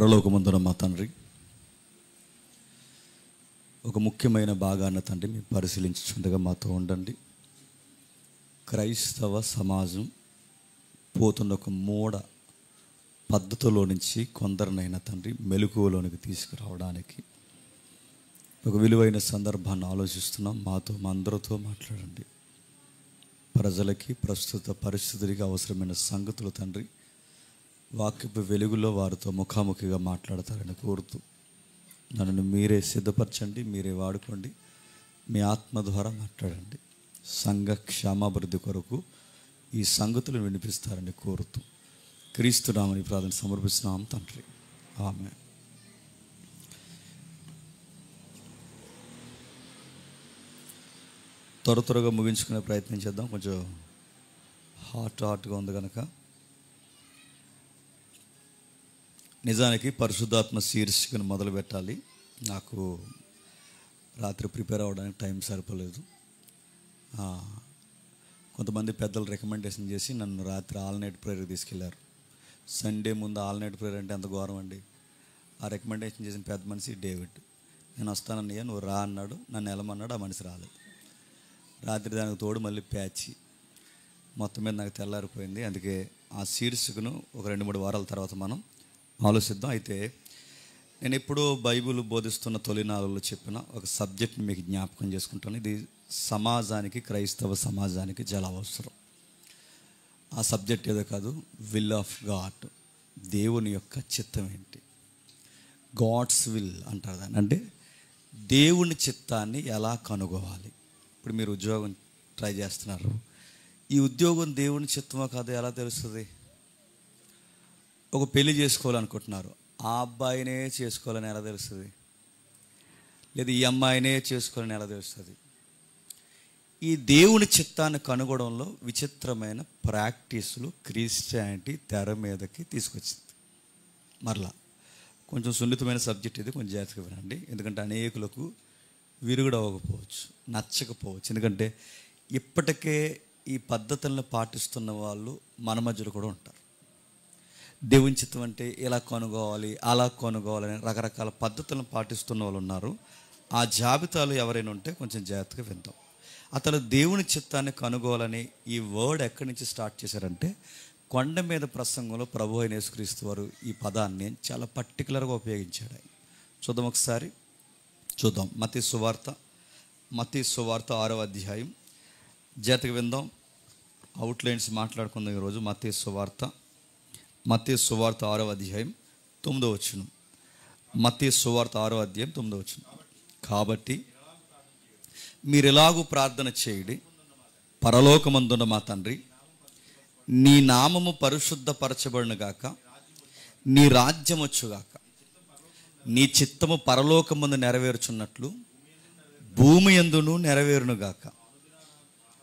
పరలోకమందున మా తండ్రి, ఒక ముఖ్యమైన భాగాన్ని తండ్రి మీరు పరిశీలించుండగా మాతో ఉండండి. క్రైస్తవ సమాజం పోతున్న ఒక మూఢ పద్ధతిలో నుంచి కొందరినైనా తండ్రి మెలకువలోనికి తీసుకురావడానికి ఒక విలువైన సందర్భాన్ని ఆలోచిస్తున్నాం. మాతో మా అందరితో మాట్లాడండి. ప్రజలకి ప్రస్తుత పరిస్థితులకి అవసరమైన సంగతులు తండ్రి వాక్యపు వెలుగులో వారితో ముఖాముఖిగా మాట్లాడతారని కోరుతూ నన్ను మీరే సిద్ధపరచండి, మీరే వాడుకోండి, మీ ఆత్మ ద్వారా మాట్లాడండి. సంఘ క్షేమాభివృద్ధి కొరకు ఈ సంగతులు వినిపిస్తారని కోరుతూ క్రీస్తు నామమున ప్రార్థన సమర్పిస్తున్నాం తండ్రి, ఆమేన్. త్వరగా ముగించుకునే ప్రయత్నం చేద్దాం. కొంచెం హాట్గా ఉంది కనుక. నిజానికి పరిశుద్ధాత్మ శీర్షికను మొదలు పెట్టాలి. నాకు రాత్రి ప్రిపేర్ అవ్వడానికి టైం సరిపోలేదు. కొంతమంది పెద్దలు రికమెండేషన్ చేసి నన్ను రాత్రి ఆల్ నైట్ ప్రేయర్కి తీసుకెళ్లారు. సండే ముందు ఆల్ నైట్ ప్రేయర్ అంటే ఎంత ఘోరం అండి. ఆ రికమెండేషన్ చేసిన పెద్ద మనిషి డేవిడ్. నేను వస్తానన్నయ్య, నువ్వు రా అన్నాడు. నన్ను వెళ్ళమన్నాడు. ఆ మనిషి రాలేదు. రాత్రి దానికి తోడు మళ్ళీ ప్యాచి. మొత్తం మీద నాకు తెల్లారిపోయింది. అందుకే ఆ శీర్షికను ఒక 2-3 వారాల తర్వాత మనం ఆలోచిద్దాం. అయితే నేను ఎప్పుడూ బైబిల్ బోధిస్తున్న తొలినాళ్ళలో చెప్పిన ఒక సబ్జెక్ట్ని మీకు జ్ఞాపకం చేసుకుంటాను. ఇది సమాజానికి, క్రైస్తవ సమాజానికి చాలా అవసరం. ఆ సబ్జెక్ట్ ఏదో కాదు, విల్ ఆఫ్ గాడ్, దేవుని యొక్క చిత్తం ఏంటి, గాడ్స్ విల్ అంటారు దాన్ని. అంటే దేవుని చిత్తాన్ని ఎలా కనుగోవాలి. ఇప్పుడు మీరు ఉద్యోగం ట్రై చేస్తున్నారు. ఈ ఉద్యోగం దేవుని చిత్తమో కాదో ఎలా తెలుస్తుంది? ఒక పెళ్లి చేసుకోవాలనుకుంటున్నారు, ఆ అబ్బాయినే చేసుకోవాలని ఎలా తెలుస్తుంది? లేదా ఈ అమ్మాయినే చేసుకోవాలని ఎలా తెలుస్తుంది? ఈ దేవుని చిత్తాన్ని కనుగొనడంలో విచిత్రమైన ప్రాక్టీసులు క్రిస్టియానిటీ తెర మీదకి తీసుకొచ్చింది. మరలా కొంచెం సున్నితమైన సబ్జెక్ట్ ఇది, కొంచెం జాగ్రత్తగా వినండి. ఎందుకంటే అనేకులకు విరుగుడు అవ్వకపోవచ్చు, నచ్చకపోవచ్చు. ఎందుకంటే ఇప్పటికే ఈ పద్ధతులను పాటిస్తున్న వాళ్ళు మన మధ్యలో కూడా ఉంటారు. దేవుని చిత్తం అంటే ఇలా కొనుగోవాలి, అలా కొనుగోవాలని రకరకాల పద్ధతులను పాటిస్తున్న వాళ్ళు ఉన్నారు. ఆ జాబితాలు ఎవరైనా ఉంటే కొంచెం జాగ్రత్తగా విందాం. అతను దేవుని చిత్తాన్ని కనుగోవాలని ఈ వర్డ్ ఎక్కడి నుంచి స్టార్ట్ చేశారంటే, కొండ మీద ప్రసంగంలో ప్రభు అయిన యేసుక్రీస్తు వారు ఈ పదాన్ని చాలా పర్టికులర్గా ఉపయోగించాడు. చూద్దాం ఒకసారి, చూద్దాం. మత్తయి సువార్త 6వ అధ్యాయం. జాగ్రత్తగా విందాం. అవుట్లైన్స్ మాట్లాడుకుందాం ఈరోజు. మత్తయి సువార్త 6వ అధ్యాయం 9వ వచనం. మత్తయి సువార్త 6వ అధ్యాయం 9వ వచనం. కాబట్టి మీరు ఎలాగూ ప్రార్థన చేయుడి, పరలోకమందున్న మా తండ్రి, నీ నామము పరిశుద్ధపరచబడును గాక, నీ రాజ్యం వచ్చుగాక, నీ చిత్తము పరలోకమందు నెరవేర్చున్నట్లు భూమి యందును నెరవేరును గాక.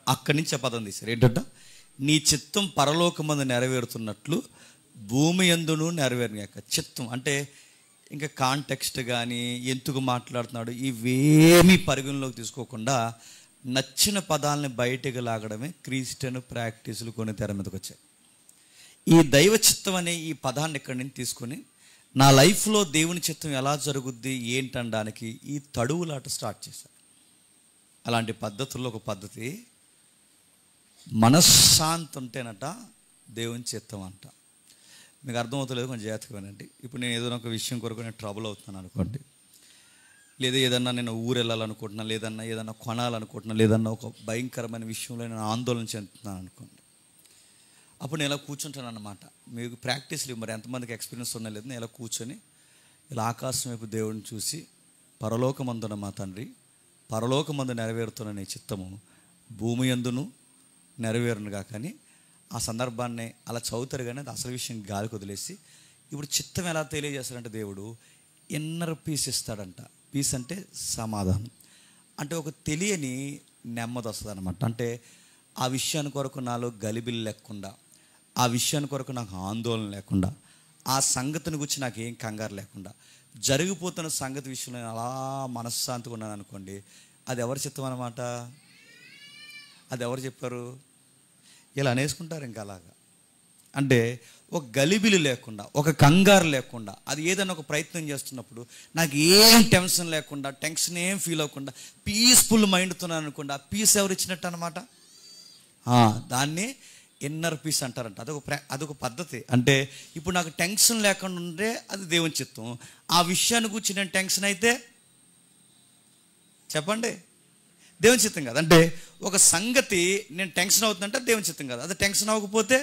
అక్కడి నుంచి ఆ పదం తీశారు. ఏంటంట? నీ చిత్తం పరలోకమందు నెరవేరుతున్నట్లు భూమి యందును నెరవేరును గాక. చిత్తం అంటే ఇంకా కాంటెక్స్ట్ కానీ ఎందుకు మాట్లాడుతున్నాడు ఇవేమీ పరిగణలోకి తీసుకోకుండా నచ్చిన పదాలని బయటకు లాగడమే క్రిస్టియన్ ప్రాక్టీసులు కొన్ని తెర మీదకి వచ్చాయి. ఈ దైవ చిత్తం అనే ఈ పదాన్ని ఇక్కడి నుంచి తీసుకొని నా లైఫ్లో దేవుని చిత్తం ఎలా జరుగుద్ది ఏంటనడానికి ఈ తడువులాట స్టార్ట్ చేశారు. అలాంటి పద్ధతుల్లో ఒక పద్ధతి, మనశ్శాంతి ఉంటేనట దేవుని చిత్తం అంట. మీకు అర్థమవుతలేదు, కొంచెం జాగ్రత్తగా వినండి. ఇప్పుడు నేను ఏదైనా ఒక విషయం కొరకు నేను ట్రబుల్ అవుతున్నాను అనుకోండి, లేదా ఏదన్నా నేను ఊరు వెళ్ళాలనుకుంటున్నాను, ఏదన్నా కొనాలనుకుంటున్నాను, లేదన్నా ఒక భయంకరమైన విషయంలో నేను ఆందోళన చెందుతున్నాను అనుకోండి. అప్పుడు నేను ఇలా కూర్చుంటాను అన్నమాట. మీకు ప్రాక్టీస్లు మరి ఎంతమందికి ఎక్స్పీరియన్స్ ఉన్నా లేదు, నేను ఇలా కూర్చొని ఇలా ఆకాశం వైపు దేవుడిని చూసి, పరలోకమందున మా తండ్రి, పరలోకమందు నెరవేరుతున్న నీ చిత్తము భూమి యందును నెరవేరునుగా. కానీ ఆ సందర్భాన్ని అలా చదువుతారు కానీ అది అసలు విషయం గాలికి వదిలేసి, ఇప్పుడు చిత్తం ఎలా తెలియజేస్తాడంటే దేవుడు ఇన్నర్ పీస్ ఇస్తాడంట. పీస్ అంటే సమాధానం, అంటే ఒక తెలియని నెమ్మది వస్తుంది అనమాట. అంటే ఆ విషయాన్ని కొరకు నాలో గలిబిలి లేకుండా, ఆ విషయాన్ని కొరకు నాకు ఆందోళన లేకుండా, ఆ సంగతిని గురించి నాకు ఏం కంగారు లేకుండా, జరిగిపోతున్న సంగతి విషయంలో నేను అలా మనశ్శాంతిగా ఉన్నాను అనుకోండి, అది ఎవరి చిత్తం అన్నమాట? అది ఎవరు చెప్పారు? ఇలా అనేసుకుంటారు ఇంకా అలాగా. అంటే ఒక గలిబిలి లేకుండా, ఒక కంగారు లేకుండా, అది ఏదైనా ఒక ప్రయత్నం చేస్తున్నప్పుడు నాకు ఏం టెన్షన్ లేకుండా, టెన్షన్ ఏం ఫీల్ అవ్వకుండా పీస్ఫుల్ మైండ్తో అనుకోండి. ఆ పీస్ ఎవరు ఇచ్చినట్టు అనమాట? దాన్ని ఇన్నర్ పీస్ అంటారంట. అదొక పద్ధతి. అంటే ఇప్పుడు నాకు టెన్షన్ లేకుండా ఉంటే అది దేవుని చిత్తం. ఆ విషయాన్ని గురించి నేను టెన్షన్ అయితే చెప్పండి, దేవుని చిత్తం కాదు. అంటే ఒక సంగతి నేను టెన్షన్ అవుతుందంటే దేవుని చిత్తం కాదు. అది టెన్షన్ అవ్వకపోతే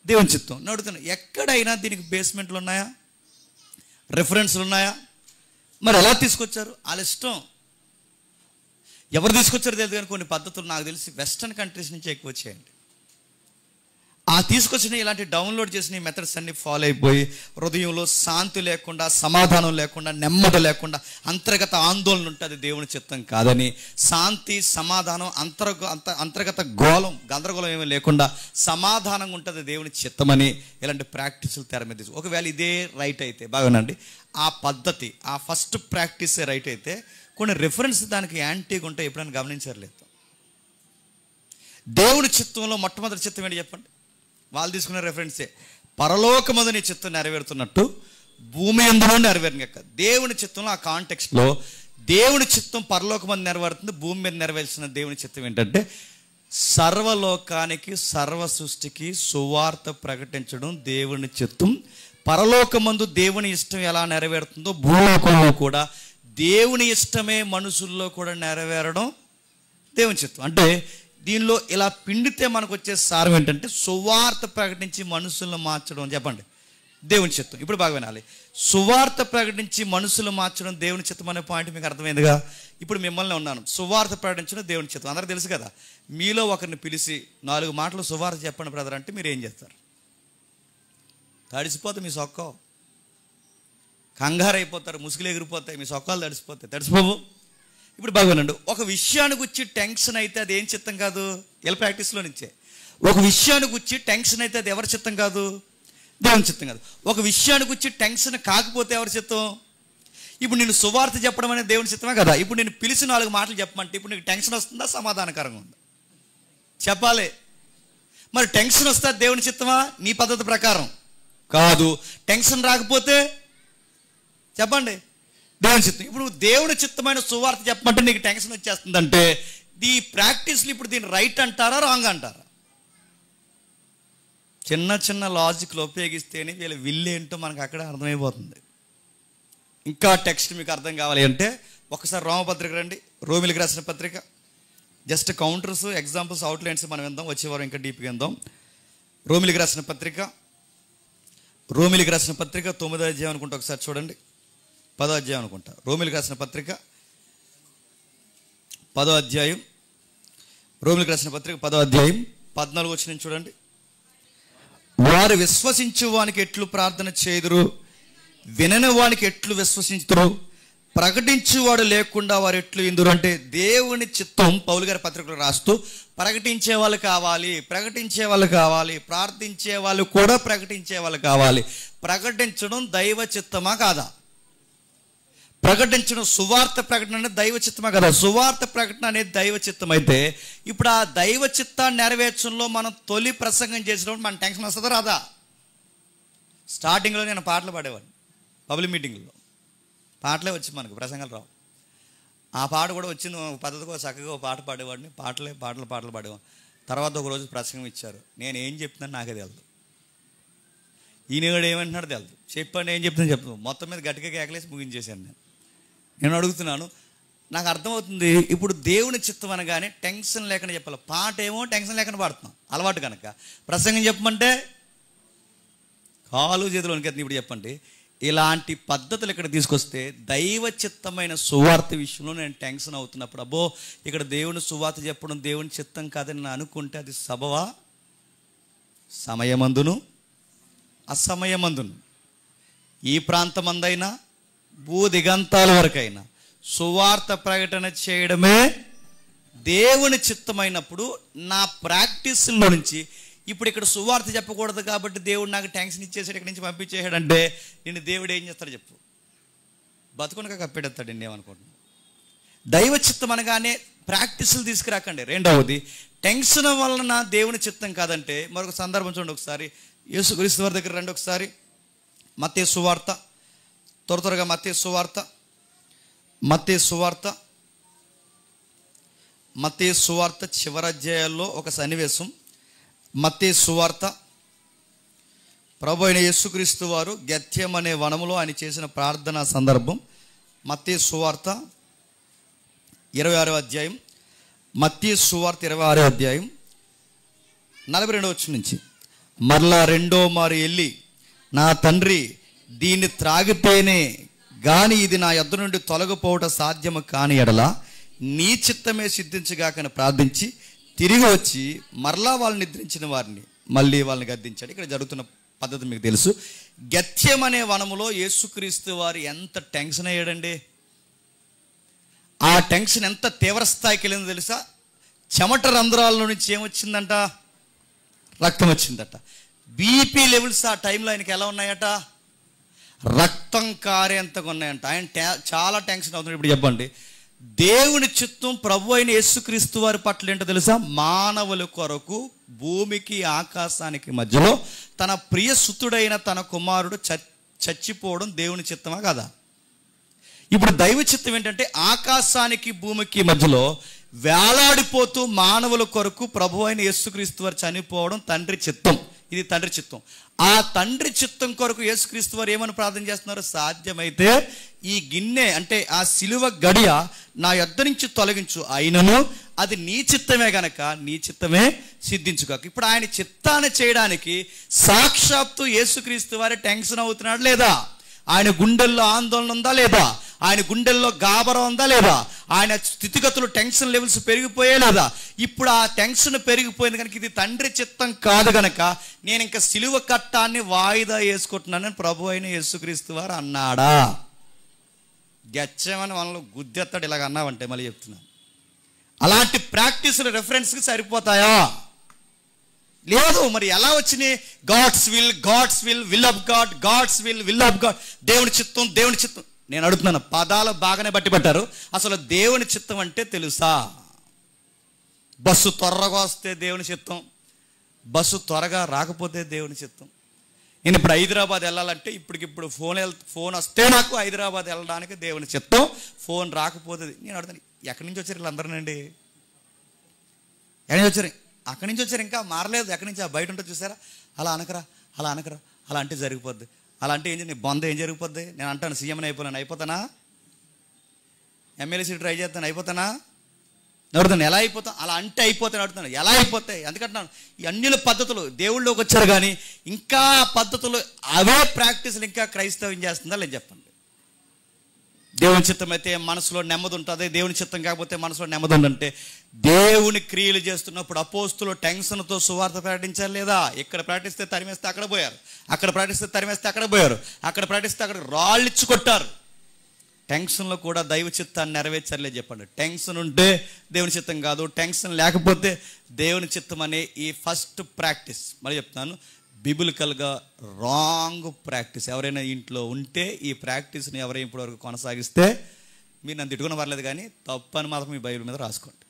దేవుని చిత్తం. నేను అడుగుతున్నా, ఎక్కడైనా దీనికి బేస్మెంట్లు ఉన్నాయా, రెఫరెన్స్లు ఉన్నాయా? మరి ఎలా తీసుకొచ్చారు? వాళ్ళ ఇష్టం. ఎవరు తీసుకొచ్చారు తెలియదు, కానీ కొన్ని పద్ధతులు నాకు తెలిసి వెస్టర్న్ కంట్రీస్ నుంచి ఎక్కువ వచ్చాయండి. ఆ తీసుకొచ్చిన ఇలాంటి డౌన్లోడ్ చేసిన మెథడ్స్ అన్ని ఫాలో అయిపోయి హృదయంలో శాంతి లేకుండా, సమాధానం లేకుండా, నెమ్మది లేకుండా, అంతర్గత ఆందోళన ఉంటుంది దేవుని చిత్తం కాదని, శాంతి సమాధానం అంతర్గత గందరగోళం ఏమీ లేకుండా సమాధానంగా ఉంటుంది దేవుని చిత్తమని ఇలాంటి ప్రాక్టీసులు తెర మీద తీసుకు. ఒకవేళ ఇదే రైట్ అయితే బాగానండి, ఆ పద్ధతి, ఆ ఫస్ట్ ప్రాక్టీసే రైట్ అయితే కొన్ని రిఫరెన్స్ దానికి యాంటీగా ఉంటాయి. ఎప్పుడైనా గమనించలేదు? దేవుని చిత్తంలో మొట్టమొదటి చిత్తం ఏంటి చెప్పండి? వాళ్ళు తీసుకున్న రెఫరెన్సే. పరలోకమందు నీ చిత్తం నెరవేరుతున్నట్టు భూమి యందును నెరవేరుగాక. దేవుని చిత్తంలో ఆ కాంటెక్స్ట్లో దేవుని చిత్తం పరలోకమందు నెరవేరుతుంది, భూమి మీద నెరవేర్చిన దేవుని చిత్తం ఏంటంటే సర్వలోకానికి, సర్వ సృష్టికి సువార్త ప్రకటించడం దేవుని చిత్తం. పరలోకమందు దేవుని ఇష్టం ఎలా నెరవేరుతుందో భూలోకంలో కూడా దేవుని ఇష్టమే మనుషుల్లో కూడా నెరవేరడం దేవుని చిత్తం. అంటే దీనిలో ఇలా పిండితే మనకు వచ్చే సారం ఏంటంటే సువార్త ప్రకటించి మనుషులను మార్చడం. చెప్పండి, దేవుని చిత్తం. ఇప్పుడు బాగా వినాలి. సువార్త ప్రకటించి మనుషులు మార్చడం దేవుని చిత్తం అనే పాయింట్ మీకు అర్థమైందిగా? ఇప్పుడు మిమ్మల్ని ఉన్నాను, సువార్త ప్రకటించడం దేవుని చిత్తం అందరికీ తెలుసు కదా. మీలో ఒకరిని పిలిచి 4 మాటలు సువార్త చెప్పండి బ్రదర్ అంటే మీరు ఏం చేస్తారు? తడిసిపోతే మీ సొక్కో, కంగారు అయిపోతారు, ముసుగులు ఎగిరిపోతాయి, మీ సొక్కాలు తడిసిపోవు. ఇప్పుడు బాగున్నాడు. ఒక విషయానికి వచ్చి టెన్షన్ అయితే అది ఏం చిత్తం కాదు? ఇలా ప్రాక్టీస్లో నుంచే. ఒక విషయానికి వచ్చి టెన్షన్ అయితే అది ఎవరి చిత్తం కాదు? దేవుని చిత్తం కాదు. ఒక విషయానికి వచ్చి టెన్షన్ కాకపోతే ఎవరి చిత్తం? ఇప్పుడు నేను సువార్త చెప్పడం అనేది దేవుని చిత్తమే కదా. ఇప్పుడు నేను పిలిచి 4 మాటలు చెప్పమంటే ఇప్పుడు నీకు టెన్షన్ వస్తుందా, సమాధానకరంగా ఉందా? చెప్పాలి. మరి టెన్షన్ వస్తే దేవుని చిత్తమా? నీ పద్ధతి ప్రకారం కాదు. టెన్షన్ రాకపోతే చెప్పండి, దేవుని చిత్తం. ఇప్పుడు దేవుని చిత్తమైన సువార్త చెప్పమంటే నీకు టెన్షన్ వచ్చేస్తుందంటే ఈ ప్రాక్టీస్లు ఇప్పుడు దీన్ని రైట్ అంటారా, రాంగ్ అంటారా? చిన్న చిన్న లాజిక్లు ఉపయోగిస్తేనే వీళ్ళ విల్లేంటో మనకు అక్కడ అర్థమైపోతుంది. ఇంకా టెక్స్ట్ మీకు అర్థం కావాలి అంటే ఒకసారి రోమపత్రిక రండి, రోమిలికి రాసిన పత్రిక. జస్ట్ కౌంటర్స్, ఎగ్జాంపుల్స్, అవుట్లైన్స్ మనం విందాం, వచ్చేవారం ఇంకా డీప్గా విందాం. రోమిలికి రాసిన పత్రిక 9వ అధ్యాయం అనుకుంటా, ఒకసారి చూడండి. 10వ అధ్యాయం అనుకుంటా. రోమిలికి రాసిన పత్రిక 10వ అధ్యాయం, రోమిలికి రాసిన పత్రిక 10వ అధ్యాయం 14వ వచనం చూడండి. వారు విశ్వసించు వానికి ఎట్లు ప్రార్థన చేయుదురు, వినని వానికి ఎట్లు విశ్వసించుదురు, ప్రకటించువాడు లేకుండా వారు ఎట్లు ఇందురు. అంటే దేవుని చిత్తం పౌలు గారి పత్రికలు రాస్తూ ప్రకటించే వాళ్ళు కావాలి, ప్రార్థించే వాళ్ళు కూడా ప్రకటించే వాళ్ళు కావాలి. ప్రకటించడం దైవ చిత్తమా కాదా? ప్రకటించడం, సువార్త ప్రకటన అనేది దైవ చిత్తమా కదా? సువార్త ప్రకటన అనేది దైవ చిత్తం అయితే ఇప్పుడు ఆ దైవ చిత్తాన్ని నెరవేర్చడంలో మనం తొలి ప్రసంగం చేసినప్పుడు మన టెన్షన్ వస్తుందా రాదా? స్టార్టింగ్లో నేను పాటలు పాడేవాడిని, పబ్లిక్ మీటింగ్లో పాటలే వచ్చి మనకు ప్రసంగాలు రావు. ఆ పాట కూడా వచ్చింది పద్ధతిగా చక్కగా పాట పాడేవాడిని, పాటలు పాడేవాడిని. తర్వాత ఒకరోజు ప్రసంగం ఇచ్చారు, నేను ఏం చెప్తున్నాను నాకే తెలియదు, ఈయనగాడు ఏమంటున్నాడు తెలియదు, చెప్పండి ఏం చెప్తున్నాను మొత్తం మీద గట్టిగా కేకలేసి ముగించేశాను. నేను అడుగుతున్నాను, నాకు అర్థమవుతుంది ఇప్పుడు దేవుని చిత్తం అనగానే టెన్షన్ లేకుండా చెప్పాలి. పాట ఏమో టెన్షన్ లేకుండా పాడుతున్నాం అలవాటు కనుక. ప్రసంగం చెప్పమంటే కాలు చేతులు వణికేస్తుంది. ఇప్పుడు చెప్పండి, ఇలాంటి పద్ధతులు ఇక్కడ తీసుకొస్తే దైవ చిత్తమైన సువార్త విషయంలో నేను టెన్షన్ అవుతున్నప్పుడు, అబ్బో ఇక్కడ దేవుని సువార్త చెప్పడం దేవుని చిత్తం కాదని నేను అనుకుంటే అది సబవా? సమయమందును అసమయమందును, ఈ ప్రాంతమందైనా భూ దిగంతాల వరకైనా సువార్త ప్రకటన చేయడమే దేవుని చిత్తమైనప్పుడు నా ప్రాక్టీస్లో నుంచి ఇప్పుడు ఇక్కడ సువార్త చెప్పకూడదు కాబట్టి దేవుడు నాకు టెన్షన్ ఇచ్చేసాడు, ఇక్కడి నుంచి పంపించేసాడంటే నేను దేవుడు ఏం చేస్తాడు చెప్పు? బతుకునక కప్పెడతాడు. ఏమనుకుంటున్నాను? దైవ చిత్తం అనగానే ప్రాక్టీసులు తీసుకురాకండి. రెండవది, టెన్షన్ వలన దేవుని చిత్తం కాదంటే మరొక సందర్భం చూడండి. ఒకసారి యేసుక్రీస్తు వారి దగ్గర రండి. ఒకసారి మత్తయి సువార్త, త్వరగా మత్తయి సువార్త చివరి అధ్యాయాల్లో ఒక సన్నివేశం. మత్తయి సువార్త, ప్రభు అయిన యేసుక్రీస్తు వారు గెత్సేమనే వనములో ఆయన చేసిన ప్రార్థనా సందర్భం. మత్తయి సువార్త 26వ అధ్యాయం, మత్తయి సువార్త 26వ అధ్యాయం 42వ వచనం నుంచి. మరలా రెండో మారు వెళ్ళి, నా తండ్రి, దీన్ని త్రాగితేనే గాని ఇది నా యొద్ద నుండి తొలగిపోవటం సాధ్యము కాని ఎడల నీ చిత్తమే సిద్ధించగాకని ప్రార్థించి తిరిగి వచ్చి మరలా వాళ్ళని నిద్రించిన వారిని మళ్ళీ వాళ్ళని గద్దించాడు. ఇక్కడ జరుగుతున్న పద్ధతి మీకు తెలుసు. గెత్సేమనే వనములో యేసుక్రీస్తు వారు ఎంత టెన్షన్ అయ్యాడండి. ఆ టెన్షన్ ఎంత తీవ్ర స్థాయికి వెళ్ళిందో తెలుసా? చెమట రంధ్రాల నుంచి ఏమొచ్చిందంట? రక్తం వచ్చిందట. బీపీ లెవెల్స్ ఆ టైంలో ఆయనకి ఎలా ఉన్నాయట? రక్తం కారేంతగా ఉన్నాయంట. ఆయన చాలా టెన్షన్ అవుతుంది. ఇప్పుడు చెప్పండి, దేవుని చిత్తం ప్రభు అయిన యేసుక్రీస్తు వారి పట్ల ఏంటో తెలుసా? మానవుల కొరకు భూమికి ఆకాశానికి మధ్యలో తన ప్రియ సుతుడైన తన కుమారుడు చచ్చిపోవడం దేవుని చిత్తమా కదా? ఇప్పుడు దైవ చిత్తం ఏంటంటే ఆకాశానికి భూమికి మధ్యలో వేలాడిపోతూ మానవుల కొరకు ప్రభు అయిన యేసుక్రీస్తు వారు చనిపోవడం తండ్రి చిత్తం. ఇది తండ్రి చిత్తం. ఆ తండ్రి చిత్తం కొరకు యేసుక్రీస్తు వారు ఏమని ప్రార్థన చేస్తున్నారు? సాధ్యమైతే ఈ గిన్నె అంటే ఆ సిలువ గడియ నా యొద్ద నుంచి తొలగించు, అయినను అది నీ చిత్తమే గనక నీ చిత్తమే సిద్ధించుగాక. ఇప్పుడు ఆయన చిత్తాన్ని చేయడానికి సాక్షాత్తు యేసుక్రీస్తు వారే టెన్షన్ అవుతున్నాడు లేదా? ఆయన గుండెల్లో ఆందోళన ఉందా లేదా? ఆయన గుండెల్లో గాబరా ఉందా లేదా? ఆయన స్థితిగతులు టెన్షన్ లెవెల్స్ పెరిగిపోయే లేదా? ఇప్పుడు ఆ టెన్షన్ పెరిగిపోయింది కనుక ఇది తండ్రి చిత్తం కాదు గనక నేను ఇంకా సిలువ కట్టాన్ని వాయిదా వేసుకుంటున్నానని ప్రభు అయిన యేసుక్రీస్తు వారు అన్నాడా? గెత్సేమని మనలో గుద్దెత్తాడు ఇలాగ అన్నావంటే మళ్ళీ చెప్తున్నాను. అలాంటి ప్రాక్టీసులు రెఫరెన్స్కి సరిపోతాయా? లేదు. మరి ఎలా వచ్చినాయి? God's will of God, will of God, దేవుని చిత్తం. నేను అడుగుతున్నాను, పదాలు బాగానే బట్టి పట్టారు. అసలు దేవుని చిత్తం అంటే తెలుసా? బస్సు త్వరగా వస్తే దేవుని చిత్తం, బస్సు త్వరగా రాకపోతే దేవుని చిత్తం. నేను ఇప్పుడు హైదరాబాద్ వెళ్ళాలంటే ఇప్పటికిప్పుడు ఫోన్ వస్తే నాకు హైదరాబాద్ వెళ్ళడానికి దేవుని చిత్తం, ఫోన్ రాకపోతే. నేను అడుగుతాను, ఎక్కడి నుంచి వచ్చారు వీళ్ళందరూనండి? ఎక్కడి నుంచి వచ్చారు? అక్కడి నుంచి వచ్చారు, ఇంకా మారలేదు. ఎక్కడి నుంచి? బయట ఉంటుంది చూసారా? అలా అనకరా, అలా అంటే జరిగిపోద్ది. అలా అంటే నీ బొంద ఏం జరిగిపోద్ది? నేను అంటాను, సీఎంని అయిపోతానా? ఎమ్మెల్యే సీట్ ట్రై చేస్తాను, అయిపోతానా? అడుగుతాను, ఎలా అయిపోతాను? అలా అంటే అయిపోతాను అడుగుతాను, ఎలా అయిపోతాయి? అందుకంటున్నాను, ఈ అన్యుల పద్ధతులు దేవుళ్ళలోకి వచ్చారు కానీ ఇంకా పద్ధతులు అవే ప్రాక్టీసులు ఇంకా క్రైస్తవం చేస్తుందా లేదు చెప్పండి. దేవుని చిత్తం అయితే మనసులో నెమ్మది ఉంటుంది, దేవుని చిత్తం కాకపోతే మనసులో నెమ్మది ఉందంటే దేవుని క్రియలు చేస్తున్నప్పుడు అపోస్తులు టెన్షన్తో సువార్త ప్రకటించాలి లేదా? ఇక్కడ ప్రకటిస్తే తరిమేస్తే అక్కడ పోయారు, అక్కడ ప్రకటిస్తే తరిమేస్తే అక్కడ పోయారు, అక్కడ ప్రకటిస్తే అక్కడ రాళ్ళిచ్చి కొట్టారు. టెన్షన్లో కూడా దైవ చిత్తాన్ని నెరవేర్చాలే చెప్పండి. టెన్షన్ ఉంటే దేవుని చిత్తం కాదు, టెన్షన్ లేకపోతే దేవుని చిత్తం అనే ఈ ఫస్ట్ ప్రాక్టీస్ మళ్ళీ చెప్తున్నాను, బిబిలికల్గా రాంగ్ ప్రాక్టీస్. ఎవరైనా ఇంట్లో ఉంటే ఈ ప్రాక్టీస్ని ఎవరైనా ఇప్పటివరకు కొనసాగిస్తే మీరు నన్ను తిట్టుకున్న పర్లేదు కానీ తప్పని మాత్రం మీ బైబిల్ మీద రాసుకోండి.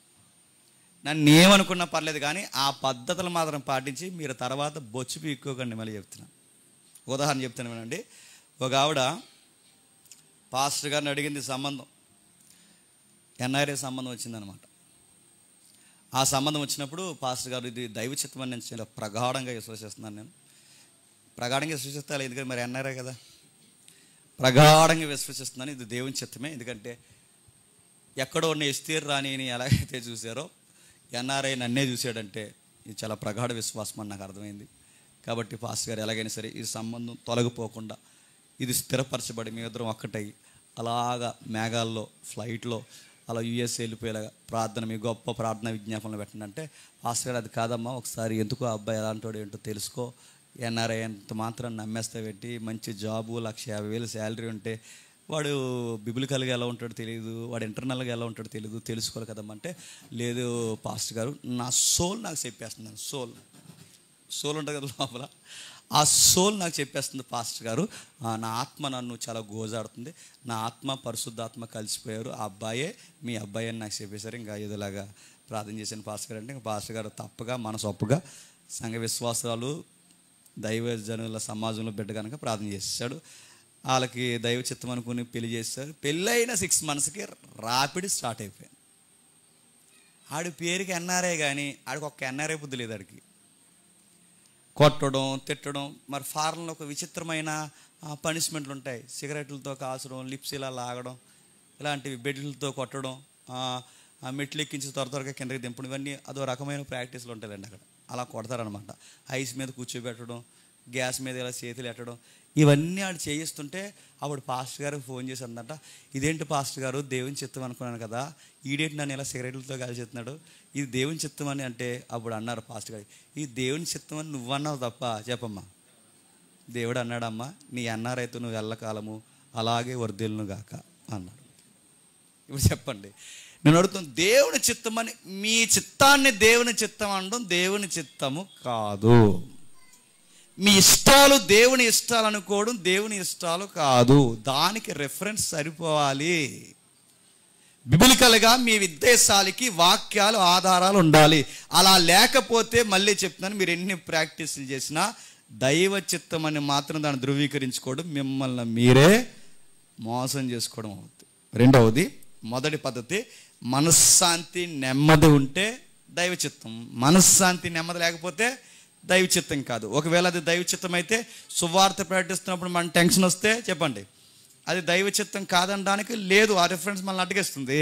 నన్ను ఏమనుకున్నా పర్లేదు కానీ ఆ పద్ధతులు మాత్రం పాటించి మీరు తర్వాత బొచ్చు పీక్కోకండి. మళ్ళీ చెప్తున్నాను, ఉదాహరణ చెప్తాను వినండి. ఒక ఆవిడ పాస్టర్ గారిని అడిగింది సంబంధం, ఎన్ఆర్ఏ సంబంధం వచ్చిందనమాట. ఆ సంబంధం వచ్చినప్పుడు పాస్టర్ గారు ఇది దైవ చిత్తం అని నేను చాలా ప్రగాఢంగా విశ్వసిస్తున్నాను. నేను ప్రగాఢంగా విశ్వసిస్తాను, ఎందుకంటే మరి ఎన్ఆర్ఏ కదా, ప్రగాఢంగా విశ్వసిస్తున్నాను ఇది దేవుని చిత్తమే. ఎందుకంటే ఎక్కడో ఉన్న ఎస్తేర్ రాణిని ఎలాగైతే చూశారో ఎన్ఆర్ఐ నన్నే చూశాడంటే ఇది చాలా ప్రగాఢ విశ్వాసం అని నాకు అర్థమైంది. కాబట్టి పాస్టర్ గారు ఎలాగైనా సరే ఈ సంబంధం తొలగిపోకుండా ఇది స్థిరపరచబడి మీ ఇద్దరం ఒక్కటై అలాగా మేఘాల్లో ఫ్లైట్లో అలా యుఎస్ వెళ్ళిపోయేలాగా ప్రార్థన, మీ గొప్ప ప్రార్థన విజ్ఞాపనలు పెట్టండి అంటే, పాస్టర్ గారు అది కాదమ్మా, ఒకసారి ఎందుకో అబ్బాయి ఎలాంటి ఏంటో తెలుసుకో, ఎన్ఆర్ఐ ఎంత మాత్రం నమ్మేస్తా పెట్టి మంచి జాబు 1,50,000 శాలరీ ఉంటే వాడు బిబిలికల్గా ఎలా ఉంటాడో తెలియదు, వాడు ఇంటర్నల్గా ఎలా ఉంటాడో తెలియదు, తెలుసుకోవాలి కదమ్మా అంటే, లేదు పాస్టర్ గారు నా సోల్ నాకు చెప్పేస్తున్నాను, సోల్ ఉంటుంది కదా లోపల, ఆ సోల్ నాకు చెప్పేస్తుంది పాస్టర్ గారు, నా ఆత్మ నన్ను చాలా గోజాడుతుంది, నా ఆత్మ పరిశుద్ధాత్మ కలిసిపోయారు, ఆ అబ్బాయే మీ అబ్బాయి అని నాకు చెప్పేశారు. ఇంకా ఏదోలాగా ప్రార్థన చేశాను పాస్టర్ గారు అంటే, ఇంకా పాస్టర్ గారు తప్పగా మనసొప్పుగా సంఘ విశ్వాసాలు దైవజనుల సమాజంలో బిడ్డ కనుక ప్రార్థన చేశాడు. వాళ్ళకి దైవ చిత్తం అనుకుని పెళ్లి చేశారు. పెళ్ళైన 6 monthsకి రాపిడి స్టార్ట్ అయిపోయింది. ఆడి పేరుకి ఎన్ఆర్ఐ కానీ ఆడికి ఒక్క ఎన్ఆర్ఐ బుద్ధి లేదు. ఆడికి కొట్టడం తిట్టడం. మరి ఫారెన్లో ఒక విచిత్రమైన పనిష్మెంట్లు ఉంటాయి. సిగరెట్లతో కాల్చడం, లిప్స్ ఇలా లాగడం, ఇలాంటివి బెడ్లతో కొట్టడం, మెట్లు ఎక్కించి త్వరగా కిందకి దింపడం, ఇవన్నీ అదో రకమైన ప్రాక్టీస్లు ఉంటాయండి అక్కడ. అలా కొడతారనమాట. ఐస్ మీద కూర్చోబెట్టడం, గ్యాస్ మీద ఇలా చేతులు ఎట్టడం, ఇవన్నీ ఆడు చేయిస్తుంటే అప్పుడు పాస్టర్ గారికి ఫోన్ చేసి అందంట, ఇదేంటి పాస్టర్ గారు దేవుని చిత్తం అనుకున్నాను కదా, ఈడేంటి నన్ను ఇలా సిగరెట్లతో కాల్చేస్తున్నాడు, ఇది దేవుని చిత్తం అని అంటే అప్పుడు అన్నారు పాస్టర్ గారు, ఈ దేవుని చిత్తం అని నువ్వన్నావు తప్ప చెప్పమ్మా, దేవుడు అన్నాడమ్మా నీ అన్నారైతే నువ్వు ఎల్లకాలము అలాగే వర్ధిల్లును గాక అన్నాడు. ఇప్పుడు చెప్పండి, నేను అడుగుతాను, దేవుని చిత్తం అని మీ చిత్తాన్ని దేవుని చిత్తం అనడం దేవుని చిత్తము కాదు. మీ ఇష్టాలు దేవుని ఇష్టాలు అనుకోవడం దేవుని ఇష్టాలు కాదు. దానికి రెఫరెన్స్ సరిపోవాలి. బిబిలికల్గా మీ ఉద్దేశాలకి వాక్యాలు ఆధారాలు ఉండాలి. అలా లేకపోతే మళ్ళీ చెప్తున్నాను, మీరు ఎన్ని ప్రాక్టీసులు చేసినా దైవ చిత్తం అని మాత్రం దాన్ని ధృవీకరించుకోవడం, మిమ్మల్ని మీరే మోసం చేసుకోవడం అవుతుంది. రెండవది, మొదటి పద్ధతి మనశ్శాంతి నెమ్మది ఉంటే దైవ చిత్తం, మనశ్శాంతి నెమ్మది లేకపోతే దైవ చిత్తం కాదు. ఒకవేళ అది దైవ చిత్తం అయితే సువార్త ప్రకటిస్తున్నప్పుడు మన టెన్షన్ వస్తే చెప్పండి అది దైవ చిత్తం కాదనడానికి లేదు. ఆ రిఫరెన్స్ మనల్ని అడ్డగిస్తుంది.